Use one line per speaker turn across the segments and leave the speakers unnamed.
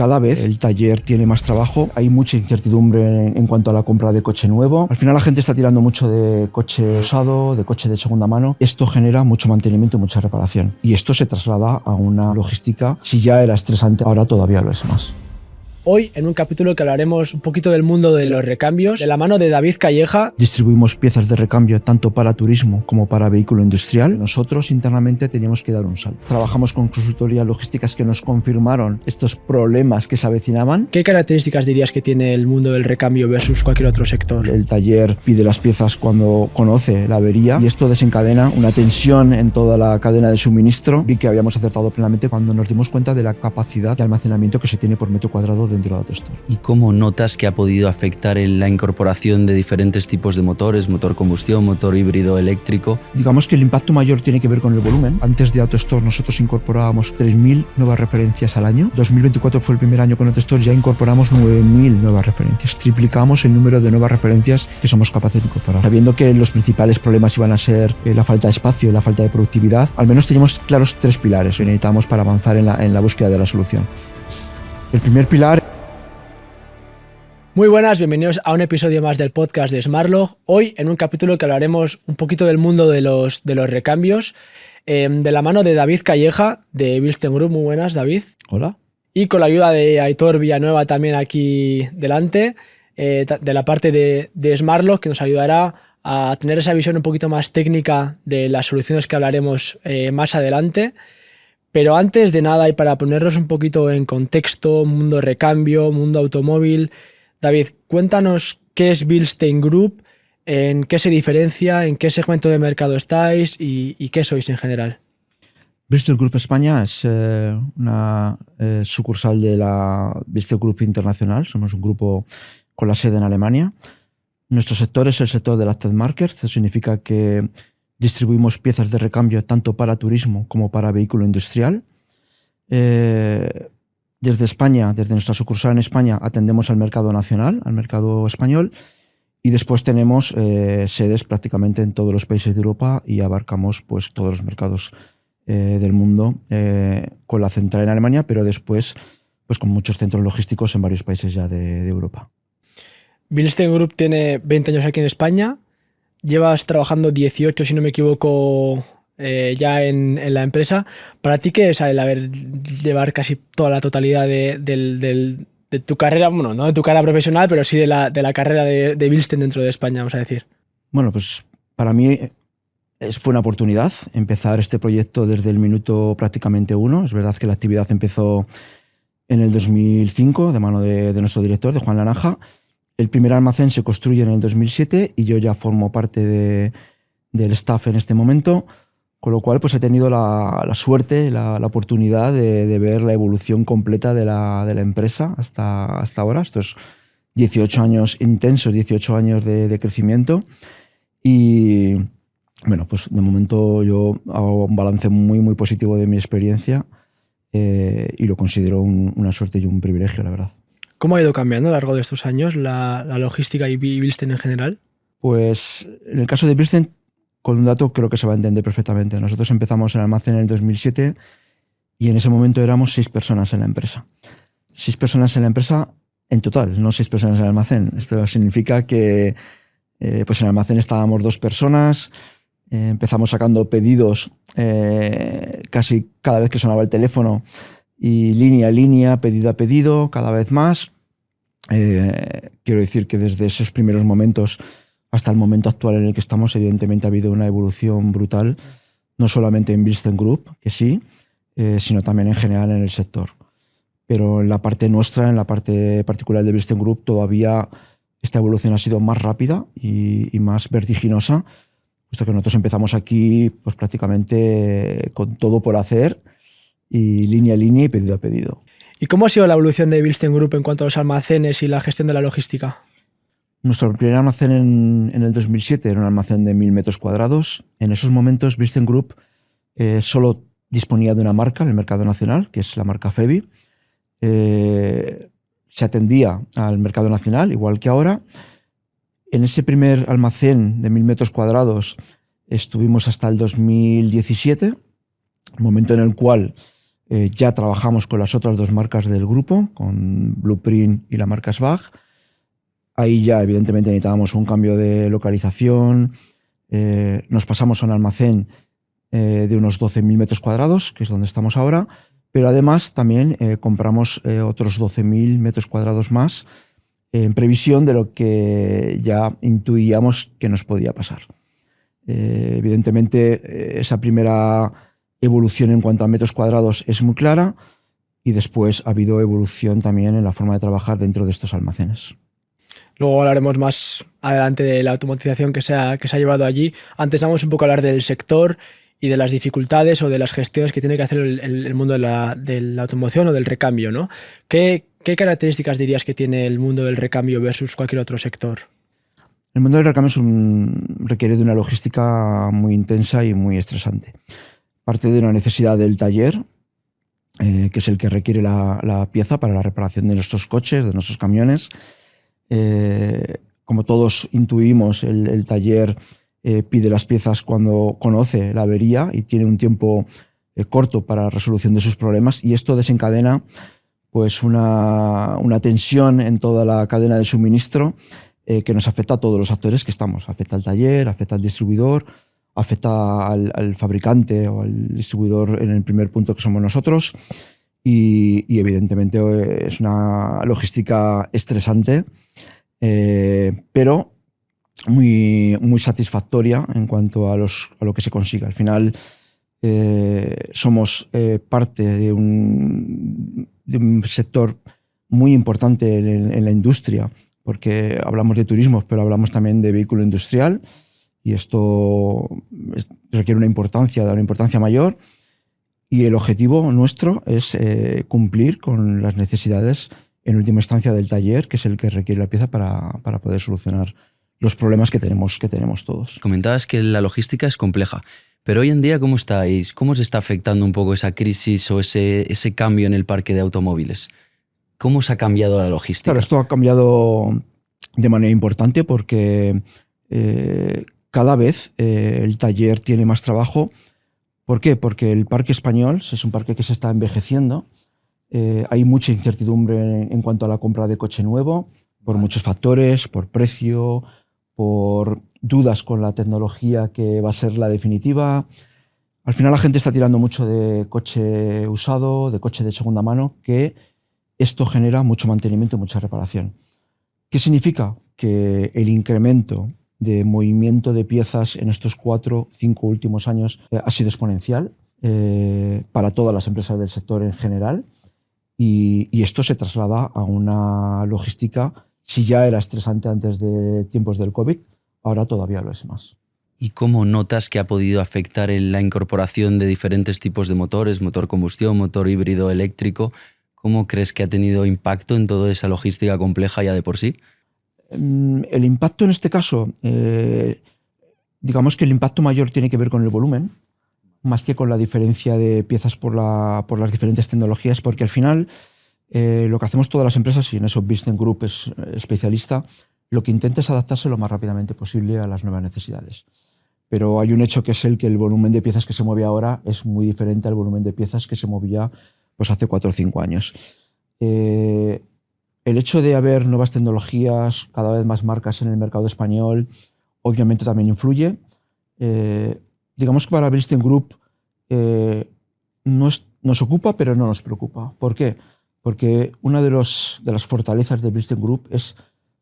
Cada vez el taller tiene más trabajo, hay mucha incertidumbre en cuanto a la compra de coche nuevo. Al final la gente está tirando mucho de coche usado, de coche de segunda mano. Esto genera mucho mantenimiento y mucha reparación. Y esto se traslada a una logística, si ya era estresante, ahora todavía lo es más.
Hoy, en un capítulo que hablaremos un poquito del mundo de los recambios, de la mano de David Calleja.
Distribuimos piezas de recambio tanto para turismo como para vehículo industrial. Nosotros internamente teníamos que dar un salto. Trabajamos con consultorías logísticas que nos confirmaron estos problemas que se avecinaban.
¿Qué características dirías que tiene el mundo del recambio versus cualquier otro sector?
El taller pide las piezas cuando conoce la avería y esto desencadena una tensión en toda la cadena de suministro y que habíamos acertado plenamente cuando nos dimos cuenta de la capacidad de almacenamiento que se tiene por metro cuadrado dentro de AutoStore.
¿Y cómo notas que ha podido afectar en la incorporación de diferentes tipos de motores, motor combustión, motor híbrido eléctrico?
Digamos que el impacto mayor tiene que ver con el volumen. Antes de AutoStore nosotros incorporábamos 3.000 nuevas referencias al año. 2024 fue el primer año con AutoStore, ya incorporamos 9.000 nuevas referencias. Triplicamos el número de nuevas referencias que somos capaces de incorporar. Sabiendo que los principales problemas iban a ser la falta de espacio y la falta de productividad, al menos teníamos claros 3 pilares que necesitábamos para avanzar en la búsqueda de la solución. El primer pilar.
Muy buenas, bienvenidos a un episodio más del podcast de Smartlog. Hoy en un capítulo que hablaremos un poquito del mundo de los recambios, de la mano de David Calleja de Bilsten Group. Muy buenas, David.
Hola.
Y con la ayuda de Aitor Villanueva también aquí delante, de la parte de Smartlog, que nos ayudará a tener esa visión un poquito más técnica de las soluciones que hablaremos más adelante. Pero antes de nada, y para ponernos un poquito en contexto, mundo recambio, mundo automóvil, David, cuéntanos qué es Bilsten Group, en qué se diferencia, en qué segmento de mercado estáis y qué sois en general.
Bilsten Group España es una sucursal de la Bilsten Group Internacional. Somos un grupo con la sede en Alemania. Nuestro sector es el sector del aftermarket. Eso significa que distribuimos piezas de recambio tanto para turismo como para vehículo industrial. Desde España, desde nuestra sucursal en España, atendemos al mercado nacional, al mercado español, y después tenemos sedes prácticamente en todos los países de Europa y abarcamos pues, todos los mercados del mundo con la central en Alemania, pero después pues, con muchos centros logísticos en varios países ya de Europa.
Bilsten Group tiene 20 años aquí en España. Llevas trabajando 18, si no me equivoco, ya en la empresa. ¿Para ti qué es llevar casi toda la totalidad de tu carrera? Bueno, no de tu carrera profesional, pero sí de la carrera de Bilsten dentro de España, vamos a decir.
Bueno, pues para mí fue una oportunidad empezar este proyecto desde el minuto prácticamente 1. Es verdad que la actividad empezó en el 2005 de mano de nuestro director, de Juan Lanaja. El primer almacén se construye en el 2007 y yo ya formo parte del staff en este momento, con lo cual pues he tenido la suerte, la oportunidad de ver la evolución completa de la empresa hasta ahora. Estos 18 años intensos, 18 años de crecimiento. Y bueno, pues de momento yo hago un balance muy, muy positivo de mi experiencia y lo considero una suerte y un privilegio, la verdad.
¿Cómo ha ido cambiando a lo largo de estos años la logística y Bilsten en general?
Pues en el caso de Bilsten, con un dato creo que se va a entender perfectamente. Nosotros empezamos el almacén en el 2007 y en ese momento éramos 6 personas en la empresa. 6 personas en la empresa en total, no 6 personas en el almacén. Esto significa que pues en el almacén estábamos 2 personas, empezamos sacando pedidos casi cada vez que sonaba el teléfono, y línea a línea, pedido a pedido, cada vez más. Quiero decir que desde esos primeros momentos hasta el momento actual en el que estamos, evidentemente ha habido una evolución brutal, no solamente en Bilsten Group, que sí, sino también en general en el sector. Pero en la parte nuestra, en la parte particular de Bilsten Group, todavía esta evolución ha sido más rápida y más vertiginosa, puesto que nosotros empezamos aquí pues, prácticamente con todo por hacer, y línea a línea y pedido a pedido.
¿Y cómo ha sido la evolución de Bilsten Group en cuanto a los almacenes y la gestión de la logística?
Nuestro primer almacén en el 2007 era un almacén de 1.000 metros cuadrados. En esos momentos Bilsten Group solo disponía de una marca en el mercado nacional, que es la marca Febi. Se atendía al mercado nacional, igual que ahora. En ese primer almacén de 1.000 metros cuadrados estuvimos hasta el 2017, el momento en el cual Ya trabajamos con las otras dos marcas del grupo, con Blueprint y la marca Swag. Ahí ya evidentemente necesitábamos un cambio de localización. Nos pasamos a un almacén de unos 12.000 metros cuadrados, que es donde estamos ahora, pero además también compramos otros 12.000 metros cuadrados más en previsión de lo que ya intuíamos que nos podía pasar. Evidentemente, esa primera evolución en cuanto a metros cuadrados es muy clara y después ha habido evolución también en la forma de trabajar dentro de estos almacenes.
Luego hablaremos más adelante de la automatización que se ha llevado allí. Antes vamos un poco a hablar del sector y de las dificultades o de las gestiones que tiene que hacer el mundo de la automoción o del recambio, ¿no? ¿Qué características dirías que tiene el mundo del recambio versus cualquier otro sector?
El mundo del recambio requiere de una logística muy intensa y muy estresante. Parte de una necesidad del taller, que es el que requiere la pieza para la reparación de nuestros coches, de nuestros camiones. Como todos intuimos, el taller pide las piezas cuando conoce la avería y tiene un tiempo corto para la resolución de sus problemas, y esto desencadena pues una tensión en toda la cadena de suministro que nos afecta a todos los actores que estamos. Afecta al taller, afecta al distribuidor, afecta al fabricante o al distribuidor en el primer punto, que somos nosotros, y evidentemente es una logística estresante, pero muy satisfactoria en cuanto a lo que se consigue. Al final somos parte de un sector muy importante en la industria, porque hablamos de turismo, pero hablamos también de vehículo industrial, y esto requiere una importancia mayor, y el objetivo nuestro es cumplir con las necesidades en última instancia del taller, que es el que requiere la pieza para poder solucionar los problemas que tenemos todos.
Comentabas que la logística es compleja, pero hoy en día, ¿cómo estáis? ¿Cómo se está afectando un poco esa crisis o ese cambio en el parque de automóviles? ¿Cómo se ha cambiado la logística?
Claro, esto ha cambiado de manera importante porque cada vez el taller tiene más trabajo. ¿Por qué? Porque el parque español es un parque que se está envejeciendo. Hay mucha incertidumbre en cuanto a la compra de coche nuevo, por muchos factores, por precio, por dudas con la tecnología que va a ser la definitiva. Al final la gente está tirando mucho de coche usado, de coche de segunda mano, que esto genera mucho mantenimiento y mucha reparación. ¿Qué significa? Que el incremento de movimiento de piezas en estos 4 o 5 últimos años ha sido exponencial para todas las empresas del sector en general, y esto se traslada a una logística. Si ya era estresante antes de tiempos del COVID, ahora todavía lo es más.
¿Y cómo notas que ha podido afectar en la incorporación de diferentes tipos de motores, motor combustión, motor híbrido, eléctrico? ¿Cómo crees que ha tenido impacto en toda esa logística compleja ya de por sí?
El impacto en este caso, digamos que el impacto mayor tiene que ver con el volumen, más que con la diferencia de piezas por las diferentes tecnologías, porque al final lo que hacemos todas las empresas, y en eso Business Group es especialista, lo que intenta es adaptarse lo más rápidamente posible a las nuevas necesidades. Pero hay un hecho, que es el volumen de piezas que se mueve ahora es muy diferente al volumen de piezas que se movía pues hace 4 o 5 años. El hecho de haber nuevas tecnologías, cada vez más marcas en el mercado español, obviamente también influye. Digamos que para Bristen Group nos ocupa, pero no nos preocupa. ¿Por qué? Porque una de las fortalezas de Bristen Group es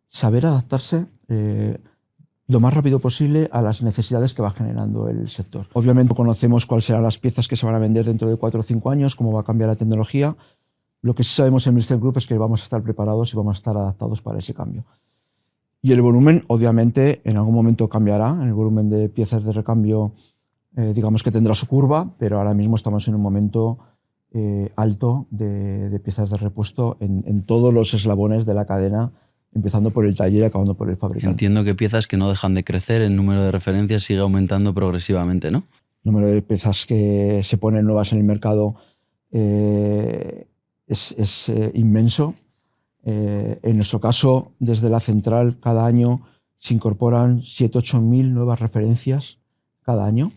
saber adaptarse lo más rápido posible a las necesidades que va generando el sector. Obviamente conocemos cuáles serán las piezas que se van a vender dentro de 4 o 5 años, cómo va a cambiar la tecnología. Lo que sí sabemos en Bristen Group es que vamos a estar preparados y vamos a estar adaptados para ese cambio. Y el volumen, obviamente, en algún momento cambiará. El volumen de piezas de recambio, digamos que tendrá su curva, pero ahora mismo estamos en un momento alto de piezas de repuesto en todos los eslabones de la cadena, empezando por el taller y acabando por el fabricante.
Entiendo que piezas que no dejan de crecer, el número de referencias sigue aumentando progresivamente, ¿no?
El número de piezas que se ponen nuevas en el mercado es inmenso. En nuestro caso, desde la central, cada año se incorporan 7.000 o 8.000 nuevas referencias cada año.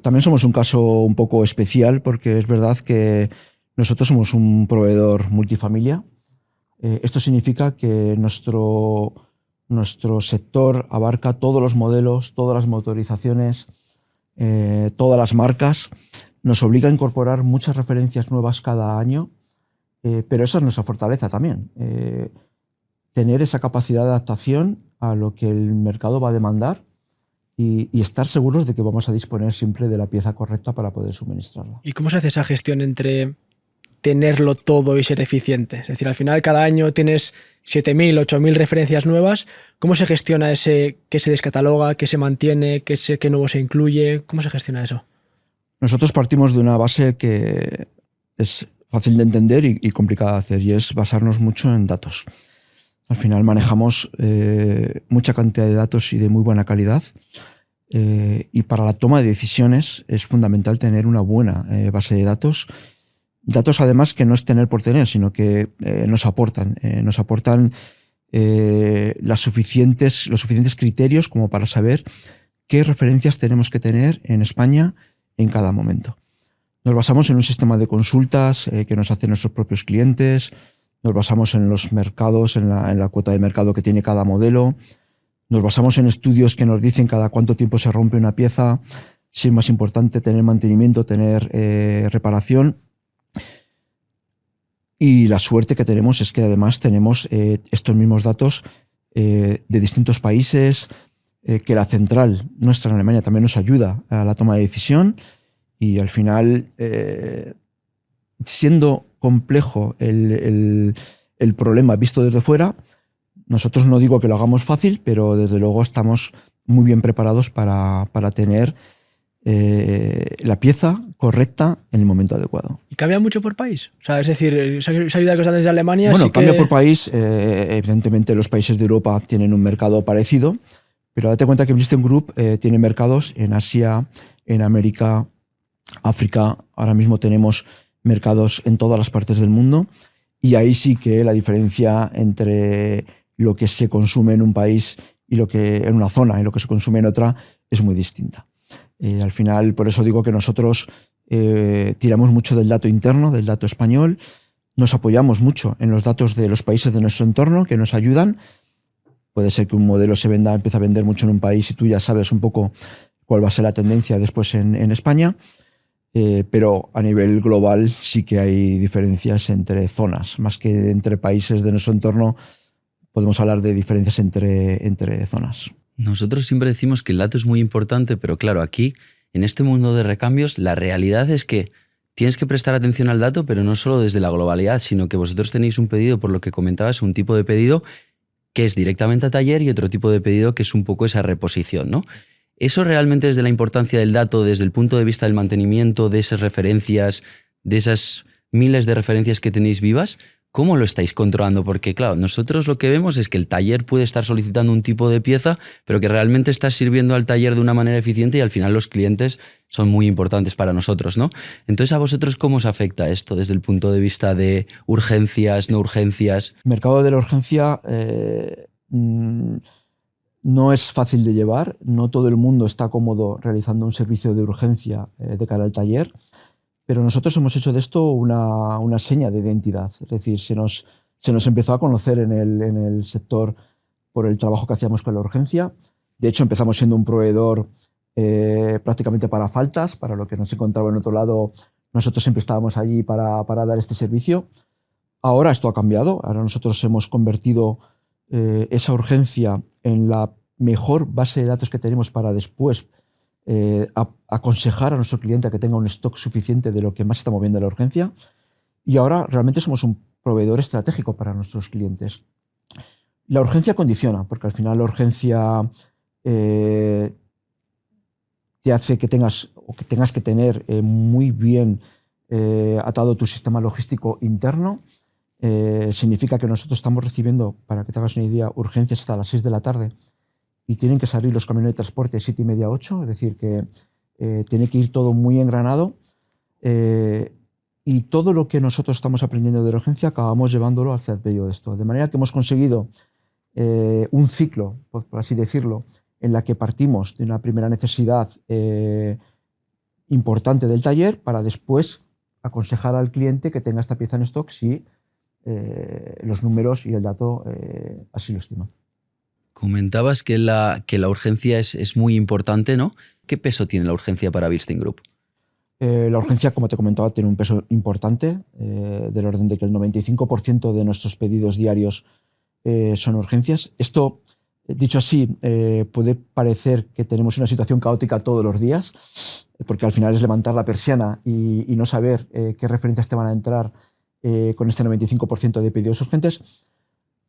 También somos un caso un poco especial porque es verdad que nosotros somos un proveedor multifamilia. Esto significa que nuestro sector abarca todos los modelos, todas las motorizaciones, todas las marcas. Nos obliga a incorporar muchas referencias nuevas cada año, pero esa es nuestra fortaleza también. Tener esa capacidad de adaptación a lo que el mercado va a demandar y estar seguros de que vamos a disponer siempre de la pieza correcta para poder suministrarla.
¿Y cómo se hace esa gestión entre tenerlo todo y ser eficiente? Es decir, al final cada año tienes 7.000, 8.000 referencias nuevas. ¿Cómo se gestiona ese que se descataloga, que se mantiene, que nuevo se incluye? ¿Cómo se gestiona eso?
Nosotros partimos de una base que es fácil de entender y complicada de hacer, y es basarnos mucho en datos. Al final manejamos mucha cantidad de datos y de muy buena calidad, y para la toma de decisiones es fundamental tener una buena base de datos. Datos además que no es tener por tener, sino que nos aportan los suficientes criterios como para saber qué referencias tenemos que tener en España en cada momento. Nos basamos en un sistema de consultas que nos hacen nuestros propios clientes, nos basamos en los mercados, en la cuota de mercado que tiene cada modelo, nos basamos en estudios que nos dicen cada cuánto tiempo se rompe una pieza, si es más importante tener mantenimiento, tener reparación. Y la suerte que tenemos es que además tenemos estos mismos datos de distintos países, que la central nuestra en Alemania también nos ayuda a la toma de decisión, y al final, siendo complejo el problema visto desde fuera, nosotros no digo que lo hagamos fácil, pero desde luego estamos muy bien preparados para tener la pieza correcta en el momento adecuado.
¿Y cambia mucho por país? O sea, es decir, esa ayuda que os dan desde Alemania...
Bueno,
sí
cambia
que...
por país. Evidentemente los países de Europa tienen un mercado parecido, pero date cuenta que Bristol Group tiene mercados en Asia, en América, África. Ahora mismo tenemos mercados en todas las partes del mundo, y ahí sí que la diferencia entre lo que se consume en un país y lo que en una zona y lo que se consume en otra es muy distinta. Al final, por eso digo que nosotros tiramos mucho del dato interno, del dato español, nos apoyamos mucho en los datos de los países de nuestro entorno que nos ayudan. Puede ser que un modelo empiece a vender mucho en un país y tú ya sabes un poco cuál va a ser la tendencia después en España, pero a nivel global sí que hay diferencias entre zonas, más que entre países de nuestro entorno. Podemos hablar de diferencias entre zonas.
Nosotros siempre decimos que el dato es muy importante, pero claro, aquí, en este mundo de recambios, la realidad es que tienes que prestar atención al dato, pero no solo desde la globalidad, sino que vosotros tenéis un pedido, por lo que comentabas, un tipo de pedido que es directamente a taller y otro tipo de pedido que es un poco esa reposición, ¿no? Eso realmente desde la importancia del dato, desde el punto de vista del mantenimiento, de esas referencias, de esas miles de referencias que tenéis vivas, ¿cómo lo estáis controlando? Porque claro, nosotros lo que vemos es que el taller puede estar solicitando un tipo de pieza, pero que realmente está sirviendo al taller de una manera eficiente, y al final los clientes son muy importantes para nosotros, ¿no? Entonces, ¿a vosotros cómo os afecta esto desde el punto de vista de urgencias, no urgencias?
El mercado de la urgencia no es fácil de llevar, no todo el mundo está cómodo realizando un servicio de urgencia de cara al taller, pero nosotros hemos hecho de esto una seña de identidad. Es decir, se nos empezó a conocer en el sector por el trabajo que hacíamos con la urgencia. De hecho, empezamos siendo un proveedor prácticamente para faltas, para lo que no se encontraba en otro lado. Nosotros siempre estábamos allí para dar este servicio. Ahora esto ha cambiado. Ahora nosotros hemos convertido esa urgencia en la mejor base de datos que tenemos para después aconsejar a nuestro cliente a que tenga un stock suficiente de lo que más está moviendo la urgencia, y ahora realmente somos un proveedor estratégico para nuestros clientes. La urgencia condiciona, porque al final la urgencia te hace que tengas que tener muy bien atado tu sistema logístico interno. Significa que nosotros estamos recibiendo, para que te hagas una idea, urgencias hasta las 6 de la tarde, y tienen que salir los camiones de transporte 7:30, 8, es decir, que tiene que ir todo muy engranado, y todo lo que nosotros estamos aprendiendo de la urgencia acabamos llevándolo al CEDPEIO de esto, de manera que hemos conseguido un ciclo, por así decirlo, en la que partimos de una primera necesidad importante del taller para después aconsejar al cliente que tenga esta pieza en stock si los números y el dato así lo estiman.
Comentabas que la urgencia es muy importante, ¿no? ¿Qué peso tiene la urgencia para Bilstein Group?
La urgencia, como te comentaba, tiene un peso importante, del orden de que el 95% de nuestros pedidos diarios son urgencias. Esto, dicho así, puede parecer que tenemos una situación caótica todos los días, porque al final es levantar la persiana y no saber qué referencias te van a entrar con este 95% de pedidos urgentes.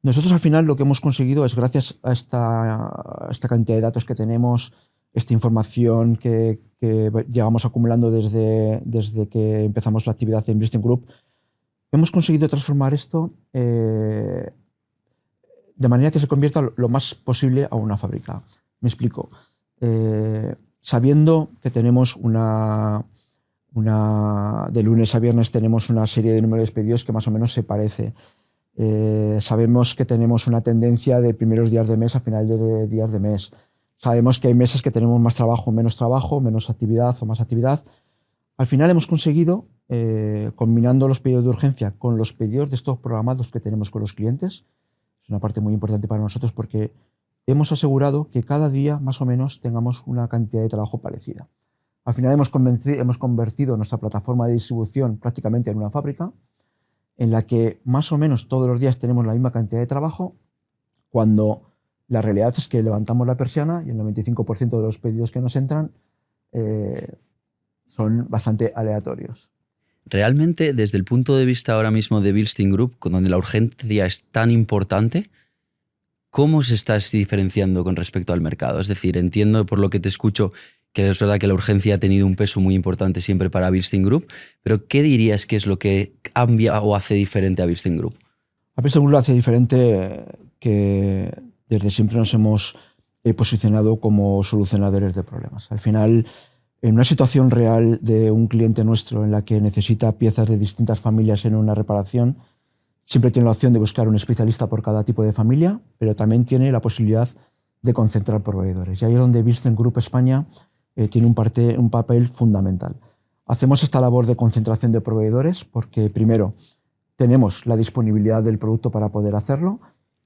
Nosotros al final lo que hemos conseguido es, gracias a esta cantidad de datos que tenemos, esta información que llevamos acumulando desde que empezamos la actividad en Bilstein Group, hemos conseguido transformar esto de manera que se convierta lo más posible a una fábrica. Me explico. Sabiendo que tenemos de lunes a viernes tenemos una serie de números de pedidos que más o menos se parece. Sabemos que tenemos una tendencia de primeros días de mes a final de días de mes. Sabemos que hay meses que tenemos más trabajo, menos actividad o más actividad. Al final hemos conseguido, combinando los pedidos de urgencia con los pedidos de stock programados que tenemos con los clientes, es una parte muy importante para nosotros porque hemos asegurado que cada día más o menos tengamos una cantidad de trabajo parecida. Al final hemos convertido nuestra plataforma de distribución prácticamente en una fábrica en la que más o menos todos los días tenemos la misma cantidad de trabajo, cuando la realidad es que levantamos la persiana y el 95% de los pedidos que nos entran son bastante aleatorios.
Realmente, desde el punto de vista ahora mismo de Bilstein Group, donde la urgencia es tan importante, ¿cómo se está diferenciando con respecto al mercado? Es decir, entiendo por lo que te escucho que es verdad que la urgencia ha tenido un peso muy importante siempre para Bilstein Group, pero ¿qué dirías que es lo que cambia o hace diferente a Bilstein Group?
A Bilstein Group lo hace diferente que desde siempre nos hemos posicionado como solucionadores de problemas. Al final, en una situación real de un cliente nuestro en la que necesita piezas de distintas familias en una reparación, siempre tiene la opción de buscar un especialista por cada tipo de familia, pero también tiene la posibilidad de concentrar proveedores. Y ahí es donde Bilstein Group España tiene un papel fundamental. Hacemos esta labor de concentración de proveedores porque, primero, tenemos la disponibilidad del producto para poder hacerlo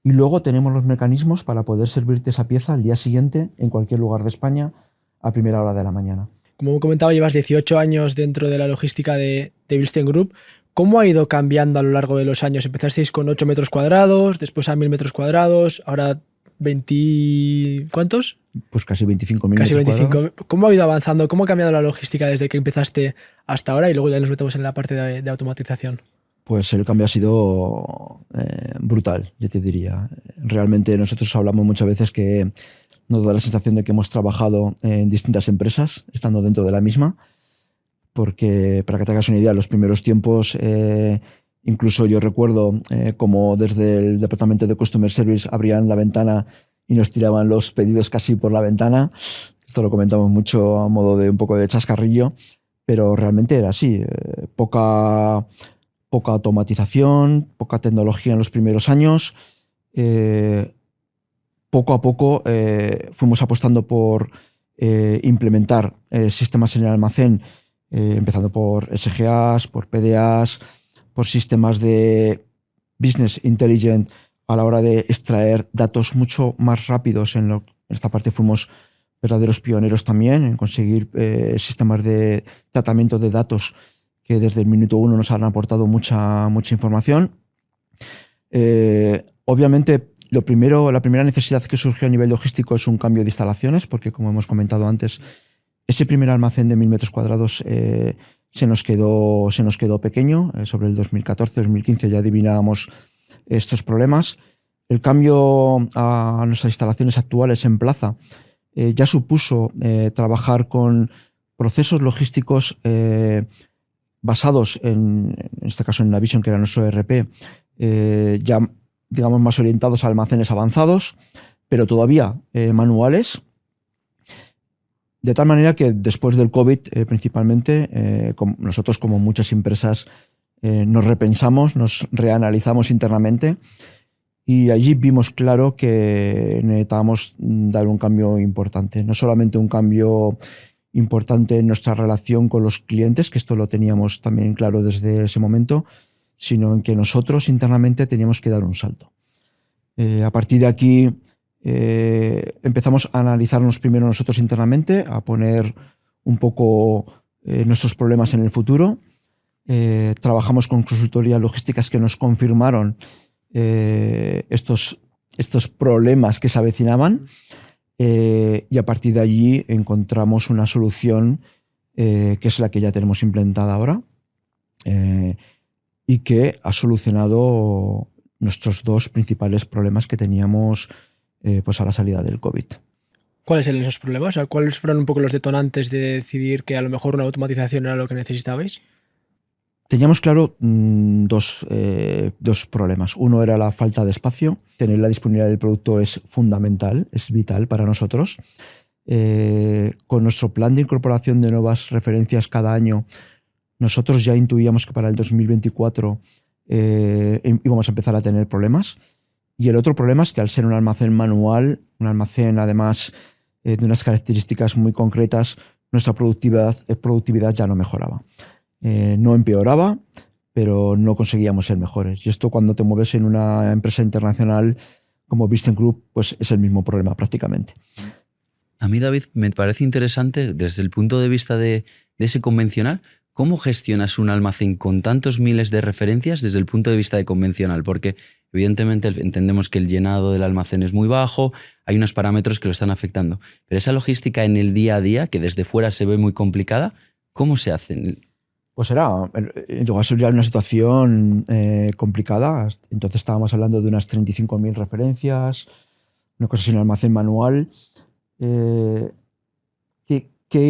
y luego tenemos los mecanismos para poder servirte esa pieza al día siguiente en cualquier lugar de España a primera hora de la mañana.
Como he comentado, llevas 18 años dentro de la logística de Bilstein Group. ¿Cómo ha ido cambiando a lo largo de los años? Empezasteis con 8 metros cuadrados, después a 1000 metros cuadrados, ahora 20... ¿Cuántos?
Pues casi 25.000
Casi
metros
25.
cuadrados.
¿Cómo ha ido avanzando? ¿Cómo ha cambiado la logística desde que empezaste hasta ahora? Y luego ya nos metemos en la parte de automatización.
Pues el cambio ha sido brutal, yo te diría. Realmente nosotros hablamos muchas veces que nos da la sensación de que hemos trabajado en distintas empresas, estando dentro de la misma, porque, para que te hagas una idea, en los primeros tiempos, incluso yo recuerdo como desde el departamento de Customer Service abrían la ventana y nos tiraban los pedidos casi por la ventana. Esto lo comentamos mucho a modo de un poco de chascarrillo, pero realmente era así. Poca automatización, poca tecnología en los primeros años. Poco a poco fuimos apostando por implementar sistemas en el almacén, empezando por SGAs, por PDAs, por sistemas de Business Intelligence a la hora de extraer datos mucho más rápidos. En esta parte fuimos verdaderos pioneros también en conseguir sistemas de tratamiento de datos que desde el minuto uno nos han aportado mucha información. Obviamente, la primera necesidad que surgió a nivel logístico es un cambio de instalaciones, porque, como hemos comentado antes, ese primer almacén de 1000 metros cuadrados se nos quedó pequeño. Sobre el 2014-2015 ya adivinábamos estos problemas. El cambio a nuestras instalaciones actuales en plaza ya supuso trabajar con procesos logísticos basados en este caso en Navision, que era nuestro ERP, ya digamos más orientados a almacenes avanzados, pero todavía manuales. De tal manera que después del COVID, principalmente, nosotros, como muchas empresas, nos repensamos, nos reanalizamos internamente y allí vimos claro que necesitábamos dar un cambio importante. No solamente un cambio importante en nuestra relación con los clientes, que esto lo teníamos también claro desde ese momento, sino en que nosotros internamente teníamos que dar un salto. A partir de aquí empezamos a analizarnos primero nosotros internamente, a poner un poco nuestros problemas en el futuro. Trabajamos con consultorías logísticas que nos confirmaron estos problemas que se avecinaban, y a partir de allí encontramos una solución que es la que ya tenemos implementada ahora, y que ha solucionado nuestros dos principales problemas que teníamos pues a la salida del COVID.
¿Cuáles eran esos problemas? O sea, ¿cuáles fueron un poco los detonantes de decidir que a lo mejor una automatización era lo que necesitabais?
Teníamos claro dos problemas. Uno era la falta de espacio. Tener la disponibilidad del producto es fundamental, es vital para nosotros. Con nuestro plan de incorporación de nuevas referencias cada año, nosotros ya intuíamos que para el 2024 íbamos a empezar a tener problemas. Y el otro problema es que al ser un almacén manual, un almacén además de unas características muy concretas, nuestra productividad ya no mejoraba. No empeoraba, pero no conseguíamos ser mejores. Y esto, cuando te mueves en una empresa internacional como ThyssenKrupp, pues es el mismo problema prácticamente.
A mí, David, me parece interesante desde el punto de vista de ese convencional. ¿Cómo gestionas un almacén con tantos miles de referencias desde el punto de vista de convencional? Porque evidentemente entendemos que el llenado del almacén es muy bajo, hay unos parámetros que lo están afectando. Pero esa logística en el día a día, que desde fuera se ve muy complicada, ¿cómo se hace?
Pues era, en todo caso, ya una situación complicada. Entonces estábamos hablando de unas 35.000 referencias, una cosa así en el almacén manual. ¿Qué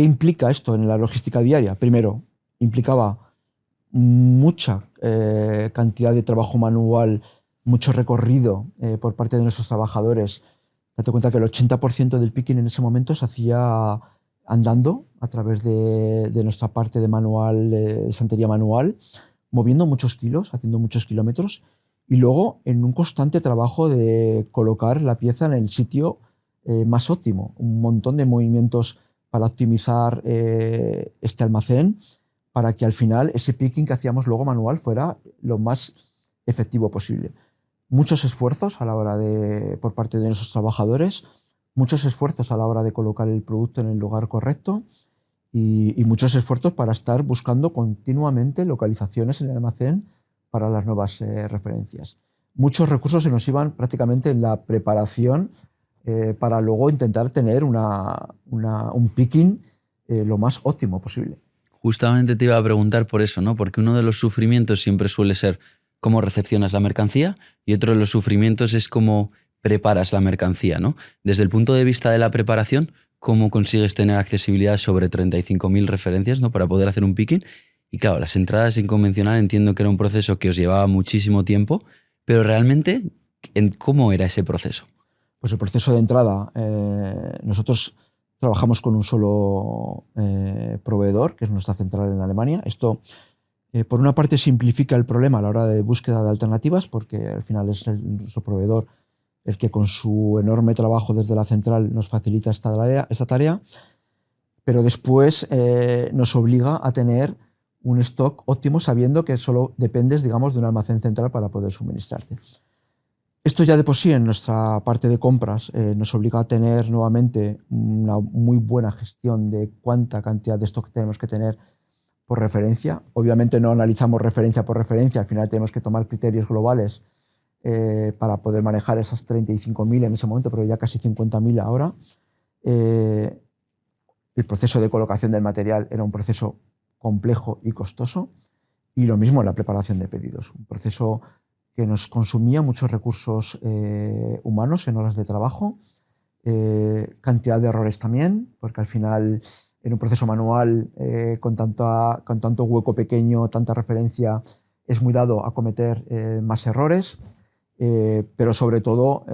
implica esto en la logística diaria? Primero, implicaba mucha cantidad de trabajo manual, mucho recorrido por parte de nuestros trabajadores. Date cuenta que el 80% del picking en ese momento se hacía andando a través de nuestra parte de manual, de santería manual, moviendo muchos kilos, haciendo muchos kilómetros, y luego en un constante trabajo de colocar la pieza en el sitio más óptimo. Un montón de movimientos para optimizar este almacén, para que al final ese picking que hacíamos luego manual fuera lo más efectivo posible. Muchos esfuerzos a la hora por parte de nuestros trabajadores, muchos esfuerzos a la hora de colocar el producto en el lugar correcto y muchos esfuerzos para estar buscando continuamente localizaciones en el almacén para las nuevas referencias. Muchos recursos se nos iban prácticamente en la preparación para luego intentar tener un picking lo más óptimo posible.
Justamente te iba a preguntar por eso, ¿no? Porque uno de los sufrimientos siempre suele ser cómo recepcionas la mercancía y otro de los sufrimientos es cómo preparas la mercancía, ¿no? Desde el punto de vista de la preparación, ¿cómo consigues tener accesibilidad sobre 35.000 referencias, ¿no? Para poder hacer un picking? Y claro, las entradas en convencional entiendo que era un proceso que os llevaba muchísimo tiempo, pero realmente, ¿cómo era ese proceso?
Pues el proceso de entrada, nosotros trabajamos con un solo proveedor, que es nuestra central en Alemania. Esto, por una parte, simplifica el problema a la hora de búsqueda de alternativas, porque al final es nuestro proveedor el que con su enorme trabajo desde la central nos facilita esta tarea, pero después nos obliga a tener un stock óptimo sabiendo que solo dependes, digamos, de un almacén central para poder suministrarte. Esto ya de por sí en nuestra parte de compras nos obliga a tener nuevamente una muy buena gestión de cuánta cantidad de stock tenemos que tener por referencia. Obviamente no analizamos referencia por referencia, al final tenemos que tomar criterios globales para poder manejar esas 35.000 en ese momento, pero ya casi 50.000 ahora. El proceso de colocación del material era un proceso complejo y costoso, y lo mismo en la preparación de pedidos, un proceso que nos consumía muchos recursos humanos en horas de trabajo, cantidad de errores también, porque al final en un proceso manual con tanto hueco pequeño, tanta referencia, es muy dado a cometer más errores, pero sobre todo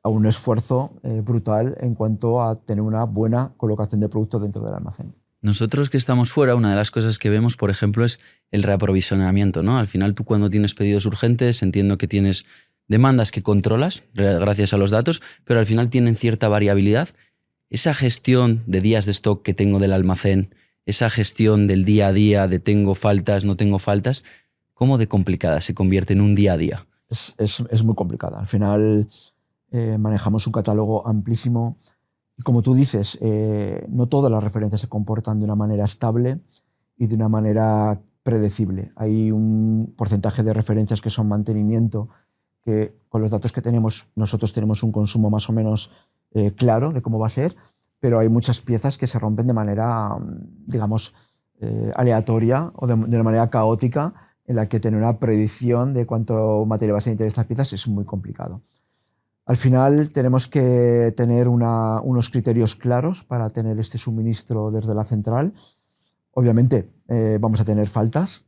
a un esfuerzo brutal en cuanto a tener una buena colocación de productos dentro del almacén.
Nosotros que estamos fuera, una de las cosas que vemos, por ejemplo, es el reaprovisionamiento, ¿no? Al final tú, cuando tienes pedidos urgentes, entiendo que tienes demandas que controlas gracias a los datos, pero al final tienen cierta variabilidad. Esa gestión de días de stock que tengo del almacén, esa gestión del día a día de tengo faltas, no tengo faltas, ¿cómo de complicada se convierte en un día a día?
Es muy complicada. Al final manejamos un catálogo amplísimo. Y como tú dices, no todas las referencias se comportan de una manera estable y de una manera predecible. Hay un porcentaje de referencias que son mantenimiento, que con los datos que tenemos, nosotros tenemos un consumo más o menos claro de cómo va a ser, pero hay muchas piezas que se rompen de manera, digamos, aleatoria o de una manera caótica, en la que tener una predicción de cuánto material va a ser de estas piezas es muy complicado. Al final tenemos que tener unos criterios claros para tener este suministro desde la central. Obviamente vamos a tener faltas.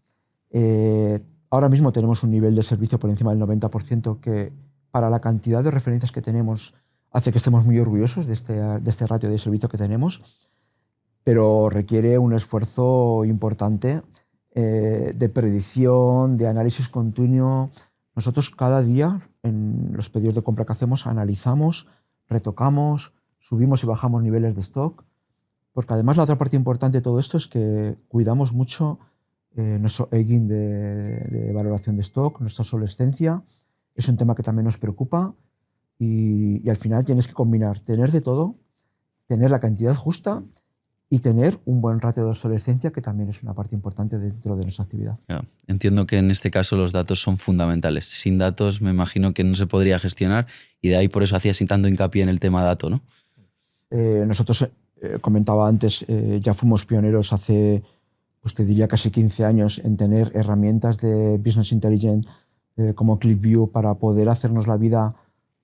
Ahora mismo tenemos un nivel de servicio por encima del 90% que, para la cantidad de referencias que tenemos, hace que estemos muy orgullosos de este ratio de servicio que tenemos, pero requiere un esfuerzo importante de predicción, de análisis continuo. Nosotros cada día en los pedidos de compra que hacemos analizamos, retocamos, subimos y bajamos niveles de stock, porque además la otra parte importante de todo esto es que cuidamos mucho nuestro aging de valoración de stock, nuestra obsolescencia. Es un tema que también nos preocupa y al final tienes que combinar, tener de todo, tener la cantidad justa y tener un buen ratio de obsolescencia, que también es una parte importante dentro de nuestra actividad.
Ya, entiendo que en este caso los datos son fundamentales. Sin datos me imagino que no se podría gestionar y de ahí por eso hacías tanto hincapié en el tema dato, ¿no?
Nosotros, comentaba antes, ya fuimos pioneros hace, pues te diría, casi 15 años en tener herramientas de Business Intelligence como ClickView para poder hacernos la vida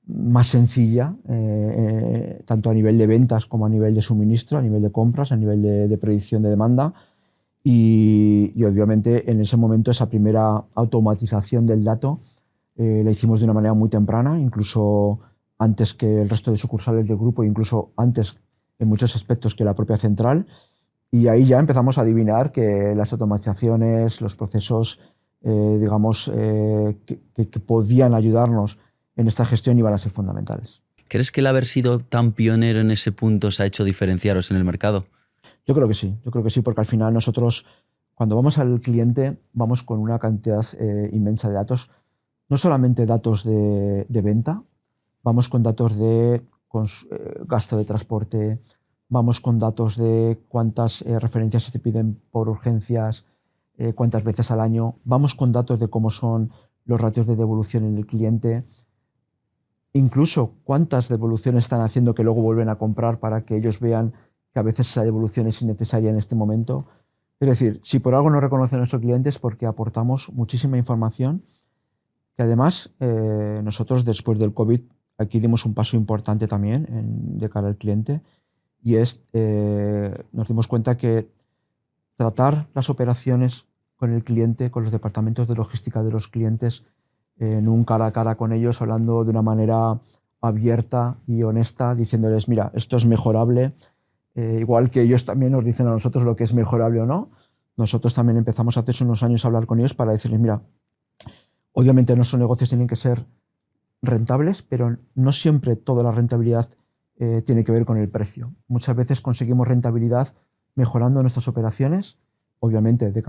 más sencilla, tanto a nivel de ventas como a nivel de suministro, a nivel de compras, a nivel de predicción de demanda. Y obviamente en ese momento esa primera automatización del dato la hicimos de una manera muy temprana, incluso antes que el resto de sucursales del grupo, incluso antes en muchos aspectos que la propia central. Y ahí ya empezamos a adivinar que las automatizaciones, los procesos, digamos, que podían ayudarnos en esta gestión iban a ser fundamentales.
¿Crees que el haber sido tan pionero en ese punto os ha hecho diferenciaros en el mercado?
Yo creo que sí, porque al final nosotros, cuando vamos al cliente, vamos con una cantidad inmensa de datos, no solamente datos de venta, vamos con datos de gasto de transporte, vamos con datos de cuántas referencias se te piden por urgencias, cuántas veces al año, vamos con datos de cómo son los ratios de devolución en el cliente, incluso cuántas devoluciones están haciendo que luego vuelven a comprar para que ellos vean que a veces esa devolución es innecesaria en este momento. Es decir, si por algo nos reconocen nuestros clientes es porque aportamos muchísima información que además nosotros después del COVID aquí dimos un paso importante también de cara al cliente y nos dimos cuenta que tratar las operaciones con el cliente, con los departamentos de logística de los clientes, en un cara a cara con ellos, hablando de una manera abierta y honesta, diciéndoles, mira, esto es mejorable, igual que ellos también nos dicen a nosotros lo que es mejorable o no. Nosotros también empezamos hace unos años a hablar con ellos para decirles, mira, obviamente nuestros negocios tienen que ser rentables, pero no siempre toda la rentabilidad tiene que ver con el precio. Muchas veces conseguimos rentabilidad mejorando nuestras operaciones, obviamente de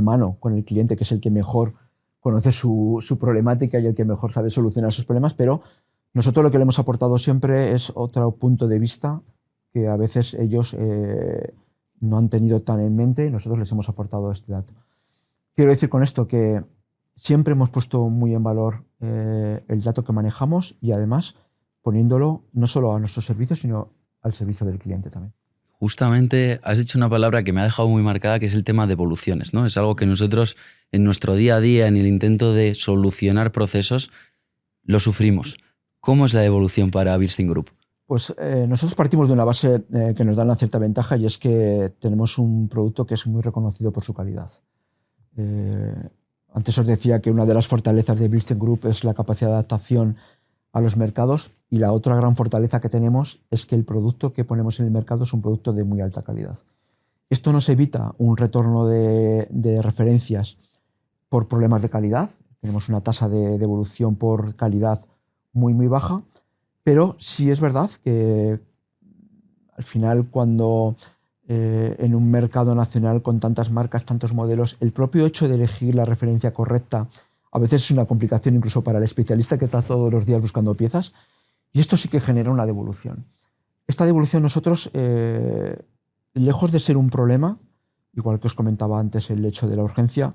mano con el cliente, que es el que mejor conoce su problemática y el que mejor sabe solucionar sus problemas, pero nosotros lo que le hemos aportado siempre es otro punto de vista que a veces ellos no han tenido tan en mente y nosotros les hemos aportado este dato. Quiero decir con esto que siempre hemos puesto muy en valor el dato que manejamos y además poniéndolo no solo a nuestros servicios, sino al servicio del cliente también.
Justamente has dicho una palabra que me ha dejado muy marcada, que es el tema de evoluciones, ¿no? Es algo que nosotros en nuestro día a día, en el intento de solucionar procesos, lo sufrimos. ¿Cómo es la evolución para Bilstein Group?
Pues nosotros partimos de una base que nos da una cierta ventaja y es que tenemos un producto que es muy reconocido por su calidad. Antes os decía que una de las fortalezas de Bilstein Group es la capacidad de adaptación a los mercados y la otra gran fortaleza que tenemos es que el producto que ponemos en el mercado es un producto de muy alta calidad. Esto nos evita un retorno de referencias por problemas de calidad. Tenemos una tasa de devolución por calidad muy, muy baja, Pero sí es verdad que al final cuando en un mercado nacional con tantas marcas, tantos modelos, el propio hecho de elegir la referencia correcta a veces es una complicación incluso para el especialista que está todos los días buscando piezas, y esto sí que genera una devolución. Esta devolución nosotros, lejos de ser un problema, igual que os comentaba antes el hecho de la urgencia,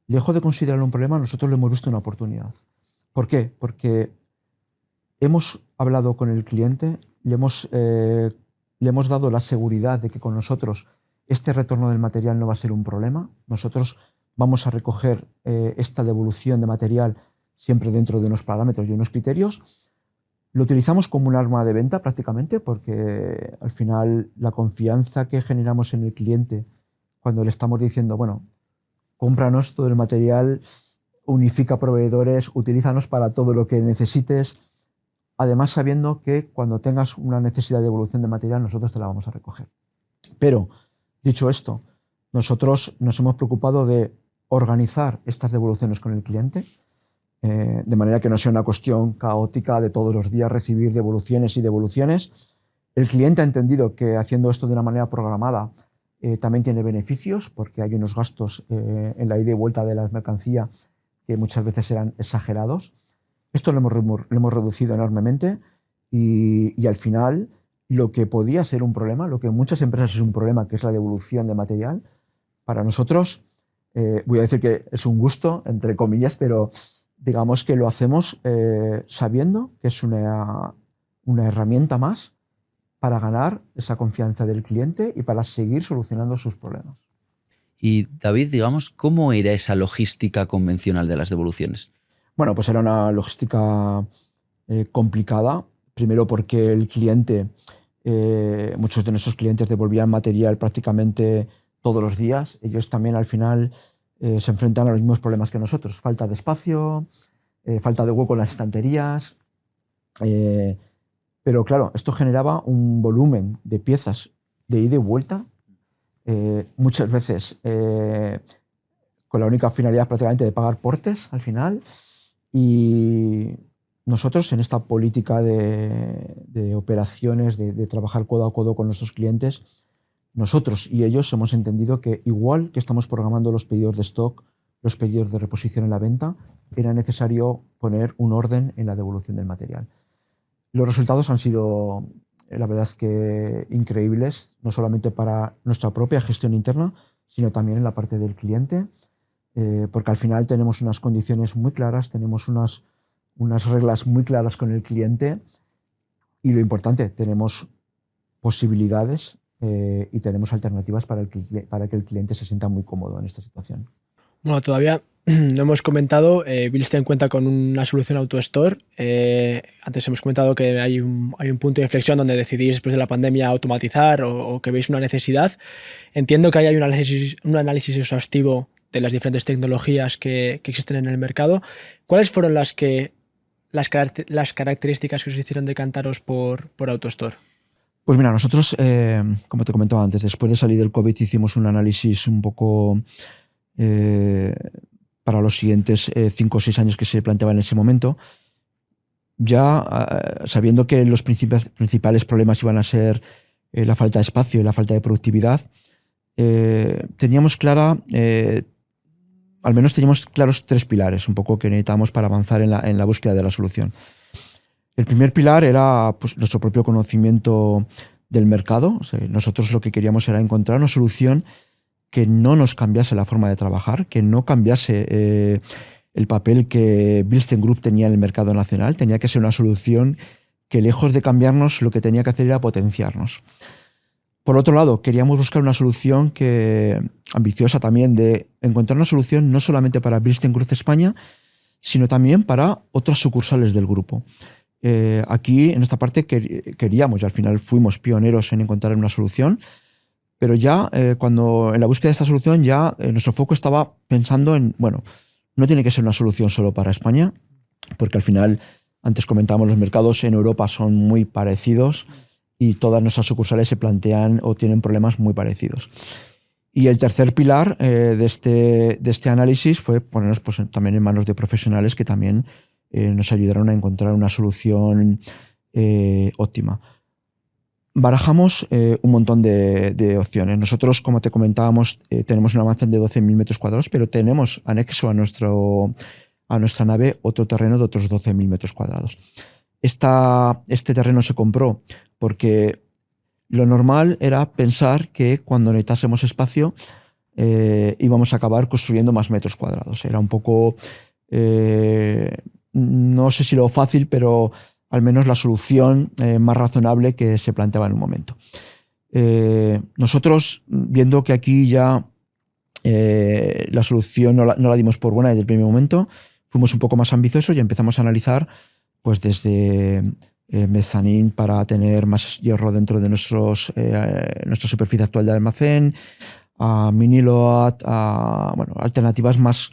lejos de considerarlo un problema, nosotros lo hemos visto una oportunidad. ¿Por qué? Porque hemos hablado con el cliente, le hemos dado la seguridad de que con nosotros este retorno del material no va a ser un problema. Nosotros vamos a recoger esta devolución de material siempre dentro de unos parámetros y unos criterios. Lo utilizamos como un arma de venta prácticamente, porque al final la confianza que generamos en el cliente cuando le estamos diciendo, bueno, cómpranos todo el material, unifica proveedores, utilízanos para todo lo que necesites, además sabiendo que cuando tengas una necesidad de devolución de material nosotros te la vamos a recoger. Pero, dicho esto, nosotros nos hemos preocupado de organizar estas devoluciones con el cliente, de manera que no sea una cuestión caótica de todos los días recibir devoluciones y devoluciones. El cliente ha entendido que haciendo esto de una manera programada también tiene beneficios, porque hay unos gastos en la ida y vuelta de la mercancía que muchas veces eran exagerados. Esto lo hemos reducido enormemente y al final lo que podía ser un problema, lo que en muchas empresas es un problema, que es la devolución de material, para nosotros, voy a decir que es un gusto, entre comillas, pero digamos que lo hacemos sabiendo que es una herramienta más para ganar esa confianza del cliente y para seguir solucionando sus problemas.
Y David, digamos, ¿cómo era esa logística convencional de las devoluciones?
Bueno, pues era una logística complicada. Primero porque el cliente, muchos de nuestros clientes devolvían material prácticamente todos los días. Ellos también al final se enfrentan a los mismos problemas que nosotros. Falta de espacio, falta de hueco en las estanterías. Pero claro, esto generaba un volumen de piezas de ida y vuelta, muchas veces con la única finalidad prácticamente de pagar portes al final. Y nosotros en esta política de operaciones, de trabajar codo a codo con nuestros clientes, nosotros y ellos hemos entendido que igual que estamos programando los pedidos de stock, los pedidos de reposición en la venta, era necesario poner un orden en la devolución del material. Los resultados han sido, la verdad, que increíbles, no solamente para nuestra propia gestión interna, sino también en la parte del cliente, porque al final tenemos unas condiciones muy claras, tenemos unas reglas muy claras con el cliente y lo importante, tenemos posibilidades y tenemos alternativas para que el cliente se sienta muy cómodo en esta situación.
Bueno, todavía no hemos comentado, Bilstein cuenta con una solución AutoStore. Antes hemos comentado que hay un punto de inflexión donde decidís después de la pandemia automatizar o que veis una necesidad. Entiendo que hay un análisis exhaustivo de las diferentes tecnologías que existen en el mercado. ¿Cuáles fueron las características que os hicieron decantaros por AutoStore?
Pues mira, nosotros, como te comentaba antes, después de salir del COVID hicimos un análisis un poco para los siguientes 5 o 6 años que se planteaba en ese momento, ya sabiendo que los principales problemas iban a ser la falta de espacio y la falta de productividad, teníamos claros 3 pilares un poco que necesitábamos para avanzar en la búsqueda de la solución. El primer pilar era pues, nuestro propio conocimiento del mercado. O sea, nosotros lo que queríamos era encontrar una solución que no nos cambiase la forma de trabajar, que no cambiase el papel que Bilstein Group tenía en el mercado nacional. Tenía que ser una solución que, lejos de cambiarnos, lo que tenía que hacer era potenciarnos. Por otro lado, queríamos buscar una solución ambiciosa también, de encontrar una solución no solamente para Bilstein Group España, sino también para otras sucursales del grupo. Aquí, en esta parte, queríamos, y al final fuimos pioneros en encontrar una solución, pero ya cuando en la búsqueda de esta solución ya nuestro foco estaba pensando en, bueno, no tiene que ser una solución solo para España, porque al final, antes comentábamos, los mercados en Europa son muy parecidos y todas nuestras sucursales se plantean o tienen problemas muy parecidos. Y el tercer pilar de este análisis fue ponernos pues, también en manos de profesionales que también nos ayudaron a encontrar una solución óptima. Barajamos un montón de opciones. Nosotros, como te comentábamos, tenemos un almacén de 12.000 metros cuadrados, pero tenemos anexo a nuestra nave otro terreno de otros 12.000 metros cuadrados. Este terreno se compró porque lo normal era pensar que cuando necesitásemos espacio íbamos a acabar construyendo más metros cuadrados. Era un poco, no sé si lo fácil, pero al menos la solución más razonable que se planteaba en un momento. Nosotros, viendo que aquí ya la solución no la dimos por buena desde el primer momento, fuimos un poco más ambiciosos y empezamos a analizar pues desde mezzanine para tener más hierro dentro de nuestra superficie actual de almacén, a mini load, a alternativas más,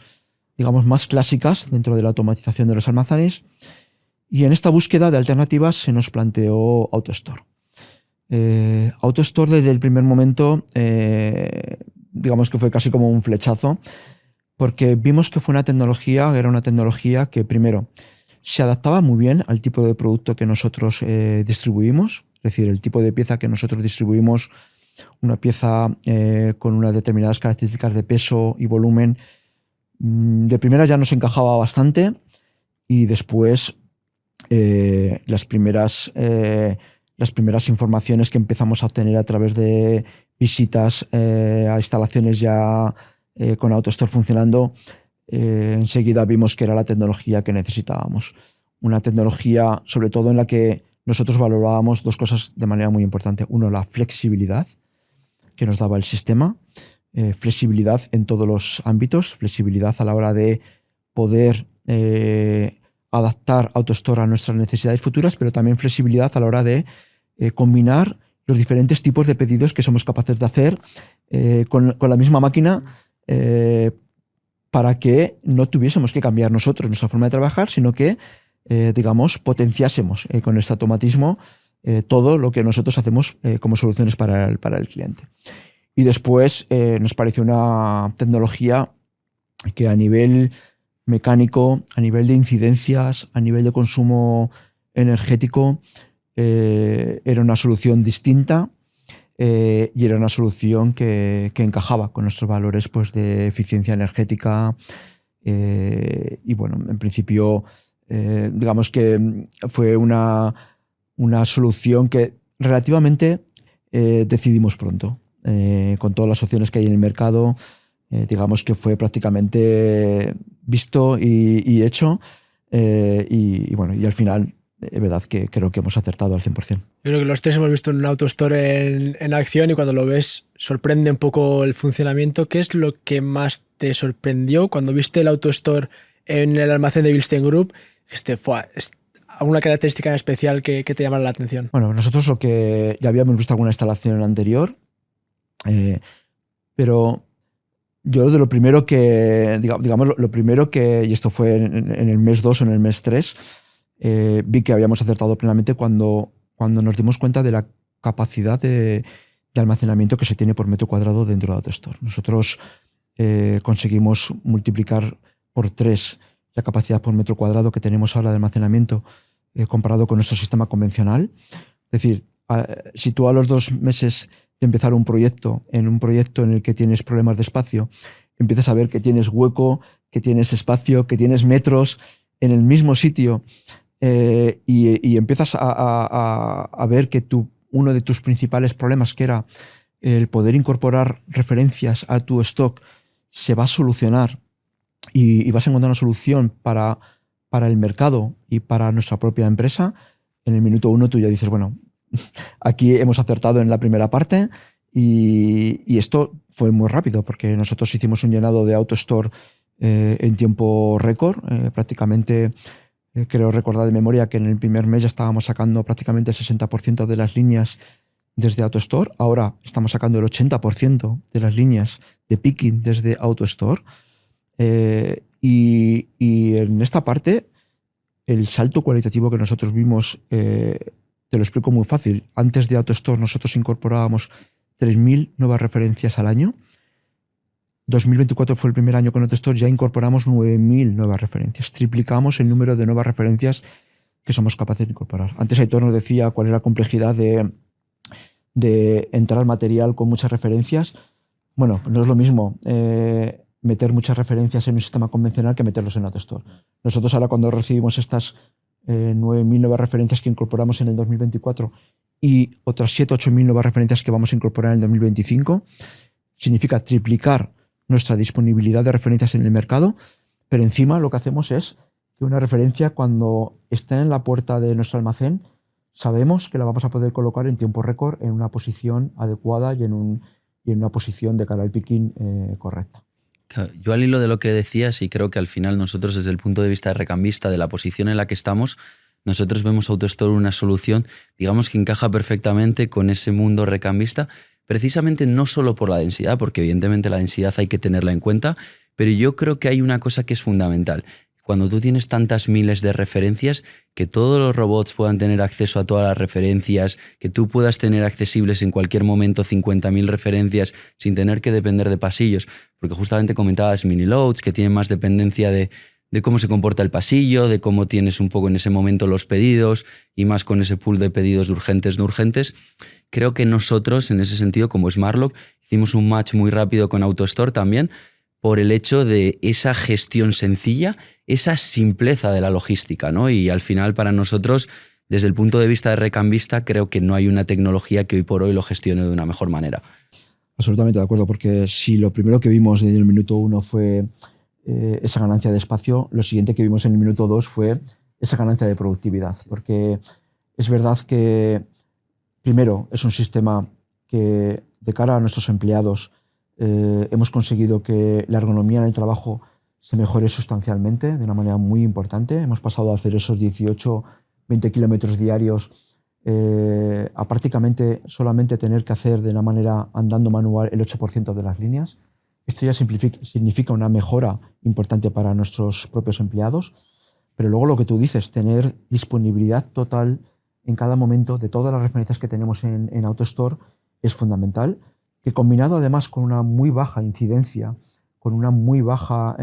digamos, más clásicas dentro de la automatización de los almacenes. Y en esta búsqueda de alternativas se nos planteó AutoStore. AutoStore desde el primer momento, digamos que fue casi como un flechazo, porque vimos que era una tecnología que primero se adaptaba muy bien al tipo de producto que nosotros distribuimos, es decir, el tipo de pieza que nosotros distribuimos, una pieza con unas determinadas características de peso y volumen, de primera ya nos encajaba bastante y después las primeras informaciones que empezamos a obtener a través de visitas a instalaciones ya con AutoStore funcionando, enseguida vimos que era la tecnología que necesitábamos. Una tecnología, sobre todo, en la que nosotros valorábamos dos cosas de manera muy importante. Uno, la flexibilidad que nos daba el sistema, flexibilidad en todos los ámbitos, flexibilidad a la hora de poder adaptar AutoStore a nuestras necesidades futuras, pero también flexibilidad a la hora de combinar los diferentes tipos de pedidos que somos capaces de hacer con la misma máquina para que no tuviésemos que cambiar nosotros nuestra forma de trabajar, sino que, digamos, potenciásemos con este automatismo todo lo que nosotros hacemos como soluciones para el cliente. Y después nos pareció una tecnología que a nivel mecánico, a nivel de incidencias, a nivel de consumo energético, era una solución distinta y era una solución que encajaba con nuestros valores pues, de eficiencia energética y bueno, en principio digamos que fue una solución que relativamente decidimos pronto. Con todas las opciones que hay en el mercado, digamos que fue prácticamente visto y hecho y bueno, y al final es verdad que creo que hemos acertado al 100%.
Yo creo que los tres hemos visto un AutoStore en acción y cuando lo ves sorprende un poco el funcionamiento. ¿Qué es lo que más te sorprendió cuando viste el AutoStore en el almacén de Bilstein Group? ¿Alguna característica en especial que te llamara la atención?
Bueno, nosotros lo que ya habíamos visto alguna instalación anterior, pero yo de lo primero que, digamos, lo primero que, y esto fue en el mes 2 o en el mes 3, vi que habíamos acertado plenamente cuando nos dimos cuenta de la capacidad de almacenamiento que se tiene por metro cuadrado dentro de AutoStore. Nosotros conseguimos multiplicar por 3 la capacidad por metro cuadrado que tenemos ahora de almacenamiento comparado con nuestro sistema convencional. Es decir, si tú a los 2 meses de empezar un proyecto en el que tienes problemas de espacio, empiezas a ver que tienes hueco, que tienes espacio, que tienes metros en el mismo sitio y empiezas a ver que uno de tus principales problemas, que era el poder incorporar referencias a tu stock, se va a solucionar y vas a encontrar una solución para el mercado y para nuestra propia empresa. En el minuto 1 tú ya dices, bueno, aquí hemos acertado en la primera parte y esto fue muy rápido porque nosotros hicimos un llenado de AutoStore en tiempo récord. Prácticamente, creo recordar de memoria que en el primer mes ya estábamos sacando prácticamente el 60% de las líneas desde AutoStore. Ahora estamos sacando el 80% de las líneas de picking desde AutoStore. Y en esta parte, el salto cualitativo que nosotros vimos, te lo explico muy fácil. Antes de AutoStore nosotros incorporábamos 3.000 nuevas referencias al año. 2024 fue el primer año con AutoStore, ya incorporamos 9.000 nuevas referencias. Triplicamos el número de nuevas referencias que somos capaces de incorporar. Antes Aitor nos decía cuál es la complejidad de entrar al material con muchas referencias. Bueno, no es lo mismo meter muchas referencias en un sistema convencional que meterlos en AutoStore. Nosotros ahora, cuando recibimos estas 9.000 nuevas referencias que incorporamos en el 2024 y otras 7.000 o 8.000 nuevas referencias que vamos a incorporar en el 2025, significa triplicar nuestra disponibilidad de referencias en el mercado, pero encima lo que hacemos es que una referencia, cuando está en la puerta de nuestro almacén, sabemos que la vamos a poder colocar en tiempo récord en una posición adecuada y en una posición de cara al picking correcta.
Yo, al hilo de lo que decías, y creo que al final nosotros, desde el punto de vista de recambista, de la posición en la que estamos, nosotros vemos AutoStore una solución, digamos, que encaja perfectamente con ese mundo recambista, precisamente no solo por la densidad, porque evidentemente la densidad hay que tenerla en cuenta, pero yo creo que hay una cosa que es fundamental. Cuando tú tienes tantas miles de referencias, que todos los robots puedan tener acceso a todas las referencias, que tú puedas tener accesibles en cualquier momento 50.000 referencias sin tener que depender de pasillos, porque justamente comentabas mini loads, que tienen más dependencia de cómo se comporta el pasillo, de cómo tienes un poco en ese momento los pedidos y más con ese pool de pedidos urgentes, no urgentes. Creo que nosotros, en ese sentido, como Smartlock, hicimos un match muy rápido con AutoStore también, por el hecho de esa gestión sencilla, esa simpleza de la logística, ¿no? Y al final, para nosotros, desde el punto de vista de recambista, creo que no hay una tecnología que hoy por hoy lo gestione de una mejor manera.
Absolutamente de acuerdo, porque si lo primero que vimos desde el minuto 1 fue esa ganancia de espacio, lo siguiente que vimos en el minuto 2 fue esa ganancia de productividad, porque es verdad que, primero, es un sistema que, de cara a nuestros empleados, hemos conseguido que la ergonomía en el trabajo se mejore sustancialmente, de una manera muy importante. Hemos pasado a hacer esos 18-20 kilómetros diarios a prácticamente solamente tener que hacer de una manera andando manual el 8% de las líneas. Esto ya significa una mejora importante para nuestros propios empleados, pero luego lo que tú dices, tener disponibilidad total en cada momento de todas las referencias que tenemos en AutoStore es fundamental, que combinado además con una muy baja incidencia, con una muy baja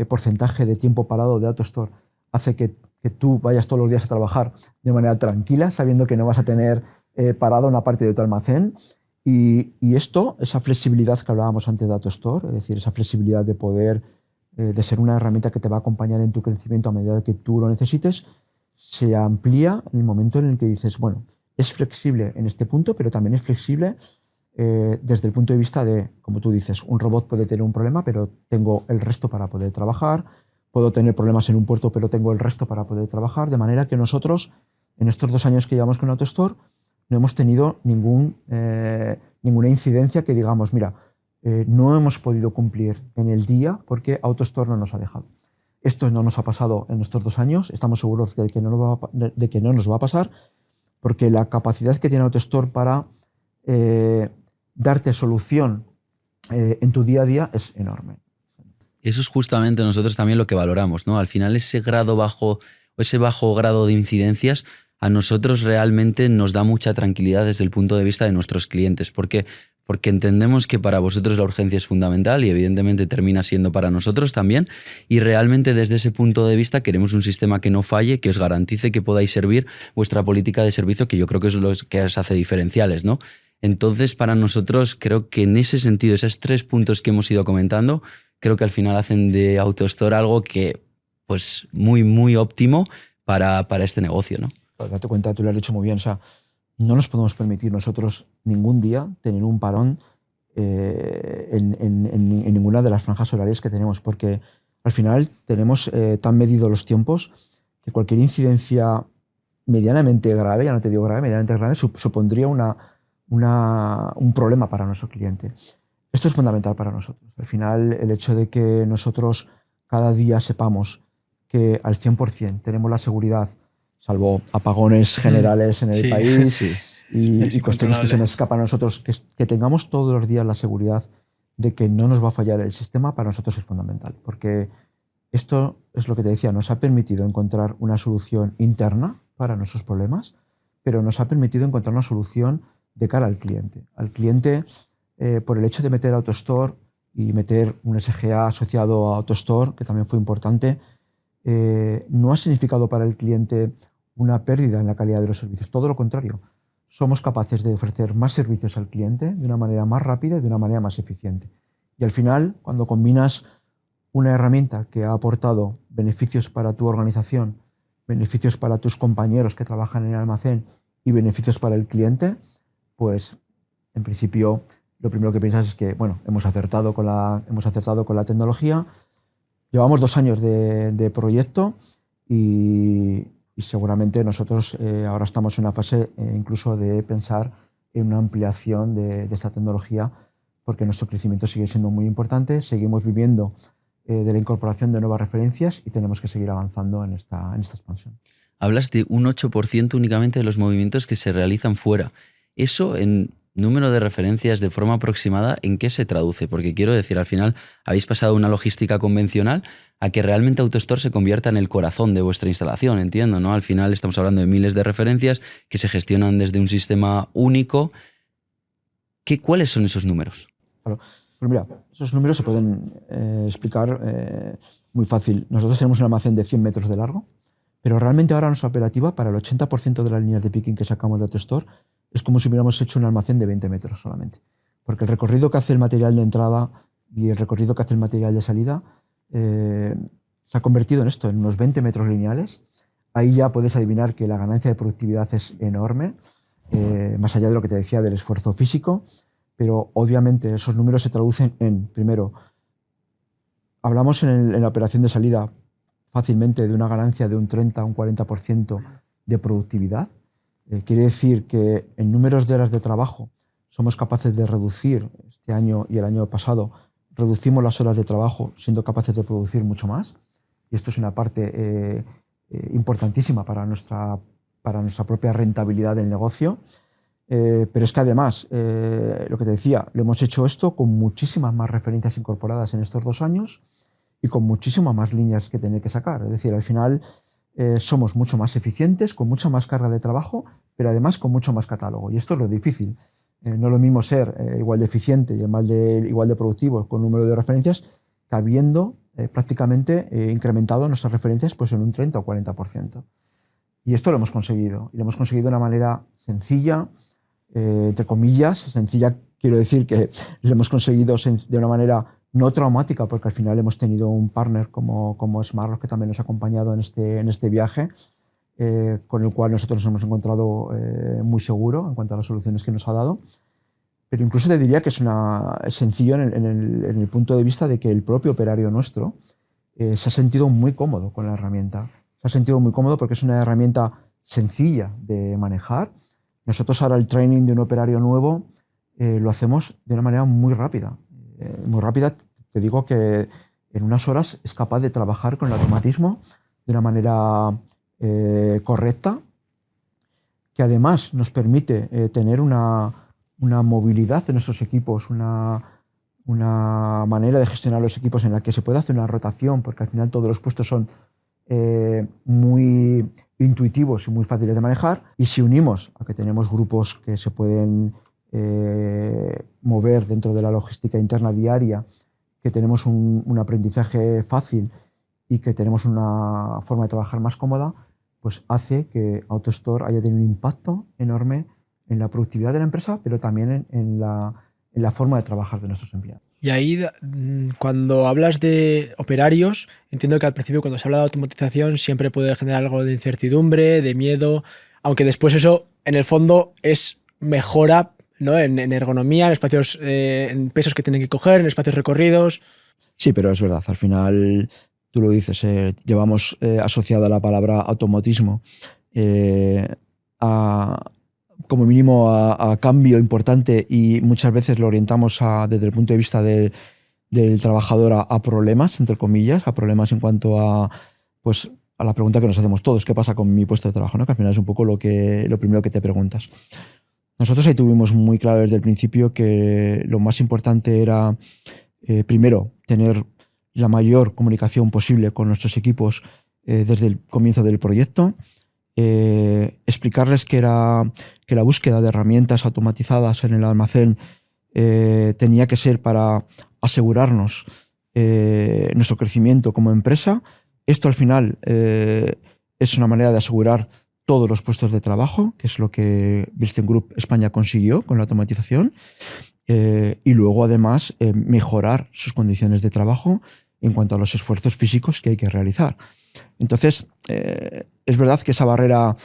porcentaje de tiempo parado de AutoStore, hace que tú vayas todos los días a trabajar de manera tranquila, sabiendo que no vas a tener parada una parte de tu almacén. Y esto, esa flexibilidad que hablábamos antes de AutoStore, es decir, esa flexibilidad de poder, de ser una herramienta que te va a acompañar en tu crecimiento a medida que tú lo necesites, se amplía en el momento en el que dices, bueno, es flexible en este punto, pero también es flexible desde el punto de vista de, como tú dices, un robot puede tener un problema, pero tengo el resto para poder trabajar, puedo tener problemas en un puerto, pero tengo el resto para poder trabajar, de manera que nosotros, en estos 2 años que llevamos con AutoStore, no hemos tenido ninguna incidencia que digamos, mira, no hemos podido cumplir en el día porque AutoStore no nos ha dejado. Esto no nos ha pasado en estos 2 años, estamos seguros de que no nos va a pasar, porque la capacidad que tiene AutoStore para darte solución en tu día a día es enorme.
Eso es justamente nosotros también lo que valoramos, ¿no? Al final ese bajo grado de incidencias a nosotros realmente nos da mucha tranquilidad desde el punto de vista de nuestros clientes. ¿Por qué? Porque entendemos que para vosotros la urgencia es fundamental y evidentemente termina siendo para nosotros también, y realmente desde ese punto de vista queremos un sistema que no falle, que os garantice que podáis servir vuestra política de servicio, que yo creo que es lo que os hace diferenciales, ¿no? Entonces, para nosotros, creo que en ese sentido, esos 3 puntos que hemos ido comentando, creo que al final hacen de AutoStore algo que, pues, muy, muy óptimo para este negocio, ¿no?
Date cuenta, tú lo has dicho muy bien, o sea, no nos podemos permitir nosotros ningún día tener un parón en ninguna de las franjas horarias que tenemos, porque al final tenemos tan medidos los tiempos que cualquier incidencia medianamente grave, ya no te digo grave, medianamente grave, supondría un problema para nuestro cliente. Esto es fundamental para nosotros. Al final, el hecho de que nosotros cada día sepamos que al 100% tenemos la seguridad, salvo apagones generales en el país y cuestiones que se nos escapan a nosotros, que tengamos todos los días la seguridad de que no nos va a fallar el sistema, para nosotros es fundamental. Porque esto es lo que te decía, nos ha permitido encontrar una solución interna para nuestros problemas, pero nos ha permitido encontrar una solución de cara al cliente. Al cliente, por el hecho de meter AutoStore y meter un SGA asociado a AutoStore, que también fue importante, no ha significado para el cliente una pérdida en la calidad de los servicios. Todo lo contrario. Somos capaces de ofrecer más servicios al cliente de una manera más rápida y de una manera más eficiente. Y al final, cuando combinas una herramienta que ha aportado beneficios para tu organización, beneficios para tus compañeros que trabajan en el almacén y beneficios para el cliente, pues en principio lo primero que piensas es que bueno, hemos acertado con la tecnología. Llevamos 2 años de proyecto y seguramente nosotros ahora estamos en una fase incluso de pensar en una ampliación de esta tecnología, porque nuestro crecimiento sigue siendo muy importante, seguimos viviendo de la incorporación de nuevas referencias y tenemos que seguir avanzando en esta expansión.
Hablas de un 8% únicamente de los movimientos que se realizan fuera. Eso en número de referencias de forma aproximada, ¿en qué se traduce? Porque quiero decir, al final habéis pasado de una logística convencional a que realmente AutoStore se convierta en el corazón de vuestra instalación, entiendo, ¿no? Al final estamos hablando de miles de referencias que se gestionan desde un sistema único. ¿Cuáles son esos números?
Claro. Pues mira, esos números se pueden explicar muy fácil. Nosotros tenemos un almacén de 100 metros de largo, pero realmente ahora nuestra operativa, para el 80% de las líneas de picking que sacamos de AutoStore, es como si hubiéramos hecho un almacén de 20 metros solamente. Porque el recorrido que hace el material de entrada y el recorrido que hace el material de salida se ha convertido en esto, en unos 20 metros lineales. Ahí ya puedes adivinar que la ganancia de productividad es enorme, más allá de lo que te decía del esfuerzo físico, pero obviamente esos números se traducen en, primero, hablamos en la operación de salida fácilmente de una ganancia de un 30 a un 40% de productividad. Quiere decir que en números de horas de trabajo somos capaces de reducir, este año y el año pasado, reducimos las horas de trabajo siendo capaces de producir mucho más. Y esto es una parte importantísima para nuestra propia rentabilidad del negocio. Pero es que además, lo que te decía, lo hemos hecho esto con muchísimas más referencias incorporadas en estos 2 años y con muchísimas más líneas que tener que sacar. Es decir, al final somos mucho más eficientes, con mucha más carga de trabajo, pero además con mucho más catálogo. Y esto es lo difícil. No es lo mismo ser igual de eficiente y igual de productivo con número de referencias que habiendo prácticamente incrementado nuestras referencias pues, en un 30 o 40%. Y esto lo hemos conseguido. Y lo hemos conseguido de una manera sencilla, entre comillas. Sencilla quiero decir que lo hemos conseguido de una manera no traumática, porque al final hemos tenido un partner como Smartlock que también nos ha acompañado en este viaje, con el cual nosotros nos hemos encontrado muy seguro en cuanto a las soluciones que nos ha dado. Pero incluso te diría que es sencillo en el punto de vista de que el propio operario nuestro se ha sentido muy cómodo con la herramienta. Se ha sentido muy cómodo porque es una herramienta sencilla de manejar. Nosotros ahora el training de un operario nuevo lo hacemos de una manera muy rápida. Muy rápida, te digo que en unas horas es capaz de trabajar con el automatismo de una manera correcta, que además nos permite tener una movilidad de nuestros equipos, una manera de gestionar los equipos en la que se puede hacer una rotación, porque al final todos los puestos son muy intuitivos y muy fáciles de manejar. Y si unimos a que tenemos grupos que se pueden mover dentro de la logística interna diaria, que tenemos un aprendizaje fácil y que tenemos una forma de trabajar más cómoda, pues hace que AutoStore haya tenido un impacto enorme en la productividad de la empresa, pero también en la forma de trabajar de nuestros empleados.
Y ahí, cuando hablas de operarios, entiendo que al principio cuando se habla de automatización siempre puede generar algo de incertidumbre, de miedo, aunque después eso en el fondo es mejora, ¿no? en ergonomía, en espacios, en pesos que tienen que coger, en espacios recorridos.
Sí, pero es verdad, al final tú lo dices, llevamos asociada la palabra automatismo como mínimo a cambio importante, y muchas veces lo orientamos desde el punto de vista del trabajador a problemas, entre comillas, a problemas en cuanto a la pregunta que nos hacemos todos: ¿qué pasa con mi puesto de trabajo? ¿No? Que al final es un poco lo primero que te preguntas. Nosotros ahí tuvimos muy claro desde el principio que lo más importante era, primero, tener la mayor comunicación posible con nuestros equipos desde el comienzo del proyecto. Explicarles que la búsqueda de herramientas automatizadas en el almacén tenía que ser para asegurarnos nuestro crecimiento como empresa, Esto al final es una manera de asegurar todos los puestos de trabajo, que es lo que Bilstein Group España consiguió con la automatización, y luego además mejorar sus condiciones de trabajo en cuanto a los esfuerzos físicos que hay que realizar. Entonces, es verdad que esa barrera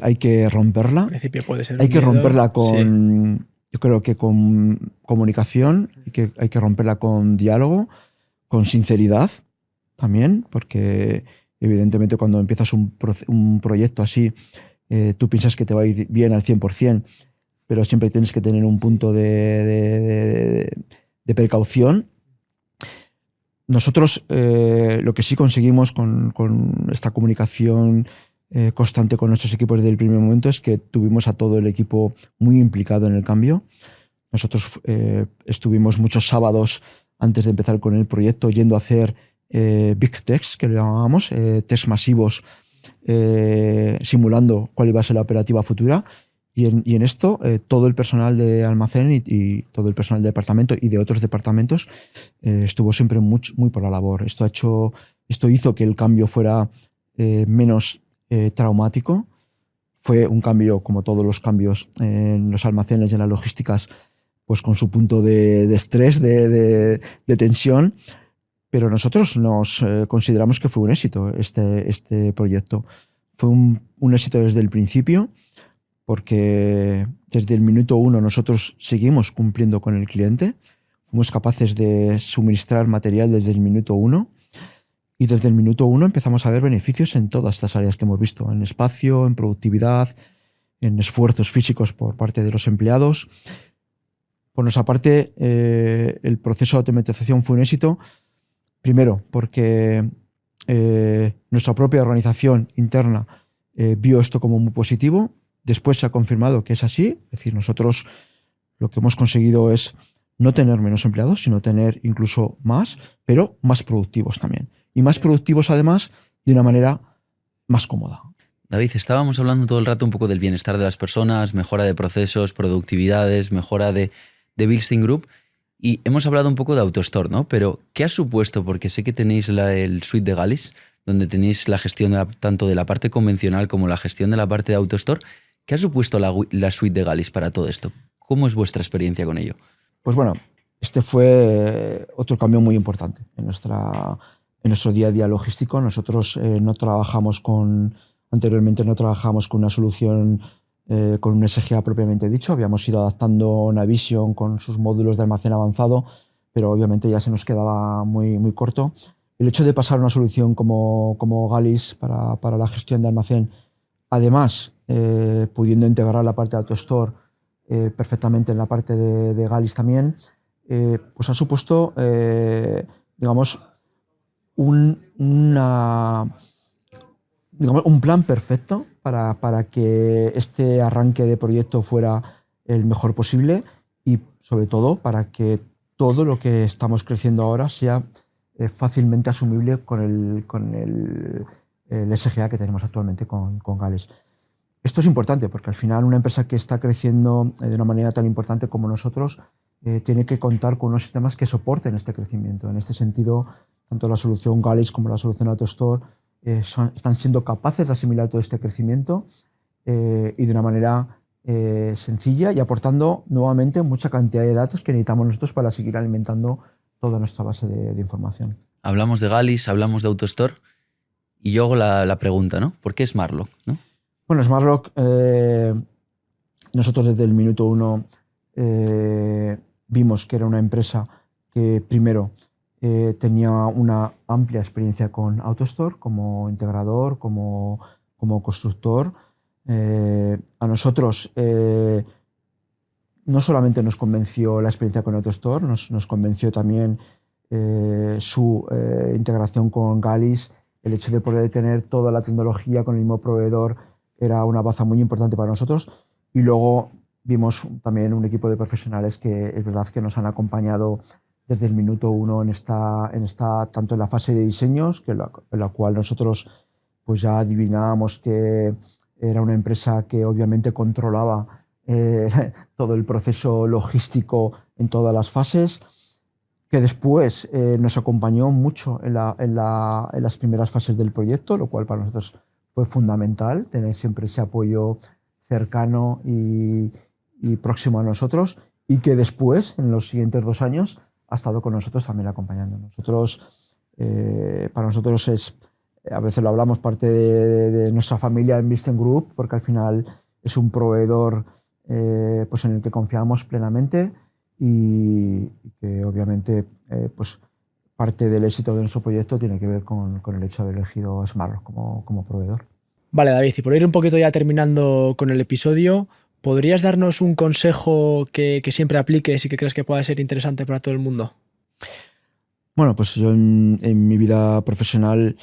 hay que romperla.
Al principio puede ser
Hay que
miedo.
romperla con,
Sí.
yo creo que con comunicación, hay que romperla con diálogo, con sinceridad también, porque evidentemente cuando empiezas un proyecto así, tú piensas que te va a ir bien al 100%, pero siempre tienes que tener un punto de precaución. Nosotros lo que sí conseguimos con esta comunicación constante con nuestros equipos desde el primer momento es que tuvimos a todo el equipo muy implicado en el cambio. Nosotros estuvimos muchos sábados antes de empezar con el proyecto yendo a hacer big tests, que lo llamábamos, tests masivos, simulando cuál iba a ser la operativa futura. Y en esto, todo el personal de almacén y todo el personal de departamento y de otros departamentos estuvo siempre muy por la labor. Esto hizo que el cambio fuera menos traumático. Fue un cambio, como todos los cambios en los almacenes y en las logísticas, pues con su punto de estrés, de tensión. Pero nosotros nos consideramos que fue un éxito este proyecto. Fue un éxito desde el principio, porque desde el minuto 1 nosotros seguimos cumpliendo con el cliente. Fuimos capaces de suministrar material desde el minuto 1 y desde el minuto 1 empezamos a ver beneficios en todas estas áreas que hemos visto, en espacio, en productividad, en esfuerzos físicos por parte de los empleados. Por nuestra parte, el proceso de automatización fue un éxito, primero porque nuestra propia organización interna vio esto como muy positivo. Después se ha confirmado que es así, es decir, nosotros lo que hemos conseguido es no tener menos empleados, sino tener incluso más, pero más productivos también. Y más productivos además de una manera más cómoda.
David, estábamos hablando todo el rato un poco del bienestar de las personas, mejora de procesos, productividades, mejora de Bilstein Group, y hemos hablado un poco de AutoStore, ¿no? Pero ¿qué ha supuesto? Porque sé que tenéis el suite de Galis, donde tenéis la gestión tanto de la parte convencional como la gestión de la parte de AutoStore. ¿Qué ha supuesto la suite de Galis para todo esto? ¿Cómo es vuestra experiencia con ello?
Pues bueno, este fue otro cambio muy importante en nuestro día a día logístico. Nosotros anteriormente no trabajábamos con una solución con un SGA propiamente dicho. Habíamos ido adaptando Navision con sus módulos de almacén avanzado, pero obviamente ya se nos quedaba muy, muy corto. El hecho de pasar a una solución como Galis para la gestión de almacén, además pudiendo integrar la parte de AutoStore perfectamente en la parte de Galis también, pues ha supuesto, digamos, un plan perfecto para que este arranque de proyecto fuera el mejor posible y sobre todo para que todo lo que estamos creciendo ahora sea fácilmente asumible con el SGA que tenemos actualmente con Galis. Esto es importante porque al final una empresa que está creciendo de una manera tan importante como nosotros tiene que contar con unos sistemas que soporten este crecimiento. En este sentido, tanto la solución Galis como la solución AutoStore están siendo capaces de asimilar todo este crecimiento y de una manera sencilla y aportando nuevamente mucha cantidad de datos que necesitamos nosotros para seguir alimentando toda nuestra base de información.
Hablamos de Galis, hablamos de AutoStore y yo hago la pregunta, ¿no? ¿Por qué Smartlock, no?
Bueno, Smartlock, nosotros desde el minuto 1 vimos que era una empresa que primero tenía una amplia experiencia con AutoStore como integrador, como constructor. A nosotros no solamente nos convenció la experiencia con AutoStore, nos convenció también su integración con Galis, el hecho de poder tener toda la tecnología con el mismo proveedor era una baza muy importante para nosotros. Y luego vimos también un equipo de profesionales que es verdad que nos han acompañado desde el minuto 1 tanto en la fase de diseños, en la cual nosotros pues ya adivinábamos que era una empresa que obviamente controlaba todo el proceso logístico en todas las fases. que después nos acompañó mucho en las primeras fases del proyecto, lo cual para nosotros fue fundamental, tener siempre ese apoyo cercano y próximo a nosotros, y que después, en los siguientes 2 años, ha estado con nosotros también acompañándonos. Para nosotros a veces lo hablamos, parte de nuestra familia en Bilstein Group, porque al final es un proveedor pues en el que confiamos plenamente y que obviamente pues parte del éxito de nuestro proyecto tiene que ver con el hecho de haber elegido Smartlock como proveedor.
Vale, David, y por ir un poquito ya terminando con el episodio, ¿podrías darnos un consejo que siempre apliques y que crees que pueda ser interesante para todo el mundo?
Bueno, pues yo en mi vida profesional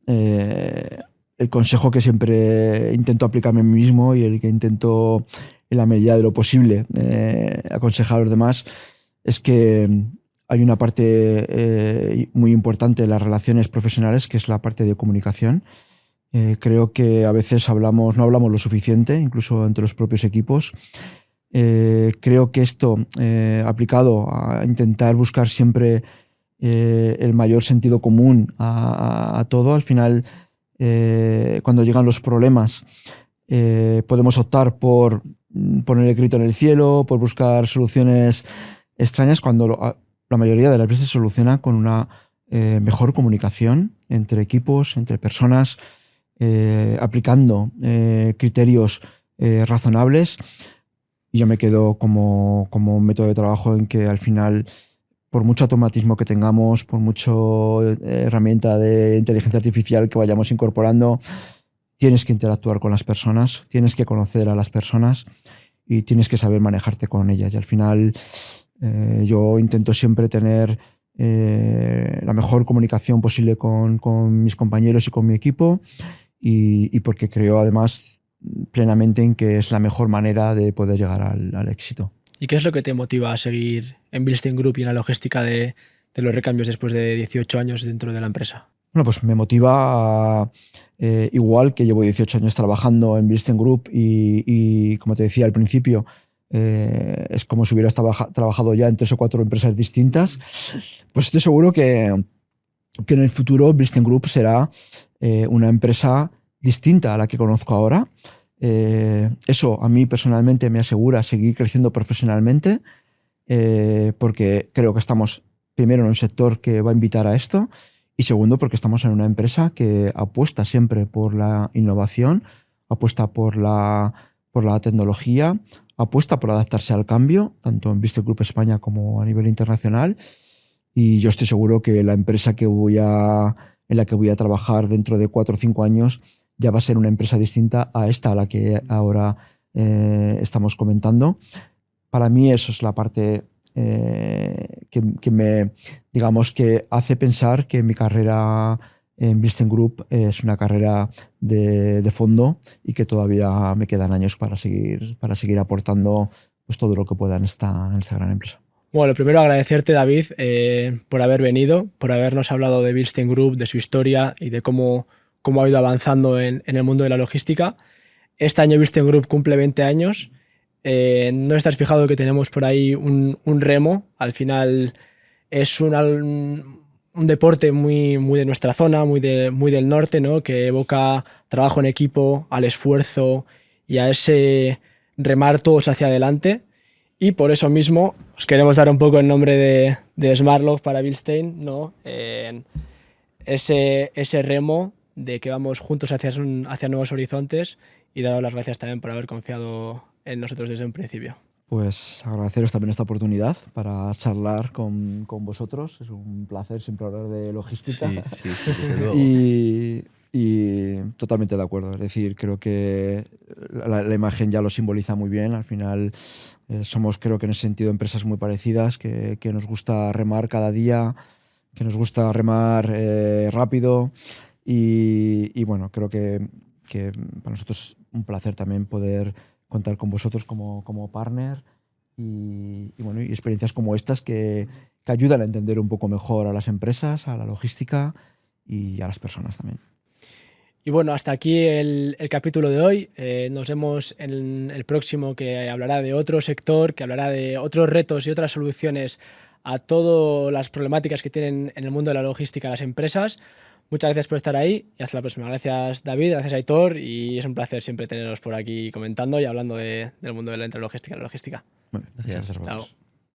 el consejo que siempre intento aplicarme a mí mismo y el que intento en la medida de lo posible aconsejar a los demás es que hay una parte muy importante de las relaciones profesionales, que es la parte de comunicación. Creo que a veces no hablamos lo suficiente, incluso entre los propios equipos. Creo que esto, aplicado a intentar buscar siempre el mayor sentido común a todo, al final, cuando llegan los problemas, podemos optar por poner el grito en el cielo, por buscar soluciones extrañas, cuando la mayoría de las veces se soluciona con una mejor comunicación entre equipos, entre personas, aplicando criterios razonables. Y yo me quedo como método de trabajo en que al final, por mucho automatismo que tengamos, por mucha herramienta de inteligencia artificial que vayamos incorporando, tienes que interactuar con las personas, tienes que conocer a las personas y tienes que saber manejarte con ellas. Y al final yo intento siempre tener la mejor comunicación posible con mis compañeros y con mi equipo, y porque creo además plenamente en que es la mejor manera de poder llegar al éxito.
¿Y qué es lo que te motiva a seguir en Bilstein Group y en la logística de los recambios después de 18 años dentro de la empresa?
Bueno, pues me motiva igual que llevo 18 años trabajando en Bilstein Group y como te decía al principio, es como si hubieras trabajado ya en 3 o 4 empresas distintas. Pues estoy seguro que en el futuro Bilstein Group será una empresa distinta a la que conozco ahora. Eso a mí personalmente me asegura seguir creciendo profesionalmente, porque creo que estamos primero en un sector que va a invitar a esto, y segundo porque estamos en una empresa que apuesta siempre por la innovación, apuesta por la tecnología, apuesta por adaptarse al cambio, tanto en Bilstein Group España como a nivel internacional. Y yo estoy seguro que la empresa en la que voy a trabajar dentro de 4 o 5 años ya va a ser una empresa distinta a esta a la que ahora estamos comentando. Para mí eso es la parte que me, digamos, que hace pensar que mi carrera en Bilstein Group es una carrera de fondo y que todavía me quedan años para seguir aportando pues todo lo que pueda en esta gran empresa.
Bueno, primero agradecerte, David, por haber venido, por habernos hablado de Bilstein Group, de su historia y de cómo ha ido avanzando en el mundo de la logística. Este año Bilstein Group cumple 20 años. No estás fijado que tenemos por ahí un remo. Al final es un deporte muy de nuestra zona, muy del norte, ¿no? Que evoca trabajo en equipo, al esfuerzo y a ese remar todos hacia adelante. Y por eso mismo os queremos dar un poco el nombre de Smartlock para Bilstein, ¿no? Ese remo de que vamos juntos hacia nuevos horizontes, y daros las gracias también por haber confiado en nosotros desde un principio.
Pues agradeceros también esta oportunidad para charlar con vosotros. Es un placer siempre hablar de logística.
Sí, desde luego.
Y totalmente de acuerdo. Es decir, creo que la imagen ya lo simboliza muy bien. Al final somos, creo que en ese sentido, empresas muy parecidas, que nos gusta remar cada día, que nos gusta remar rápido. Y bueno, creo que para nosotros es un placer también poder contar con vosotros como partner y experiencias como estas que ayudan a entender un poco mejor a las empresas, a la logística y a las personas también.
Y bueno, hasta aquí el capítulo de hoy. Nos vemos en el próximo, que hablará de otro sector, que hablará de otros retos y otras soluciones a todas las problemáticas que tienen en el mundo de la logística las empresas. Muchas gracias por estar ahí y hasta la próxima. Gracias David, gracias Aitor, y es un placer siempre teneros por aquí comentando y hablando del mundo de la intralogística y la logística.
Bueno, muchas gracias a vosotros.
Chao.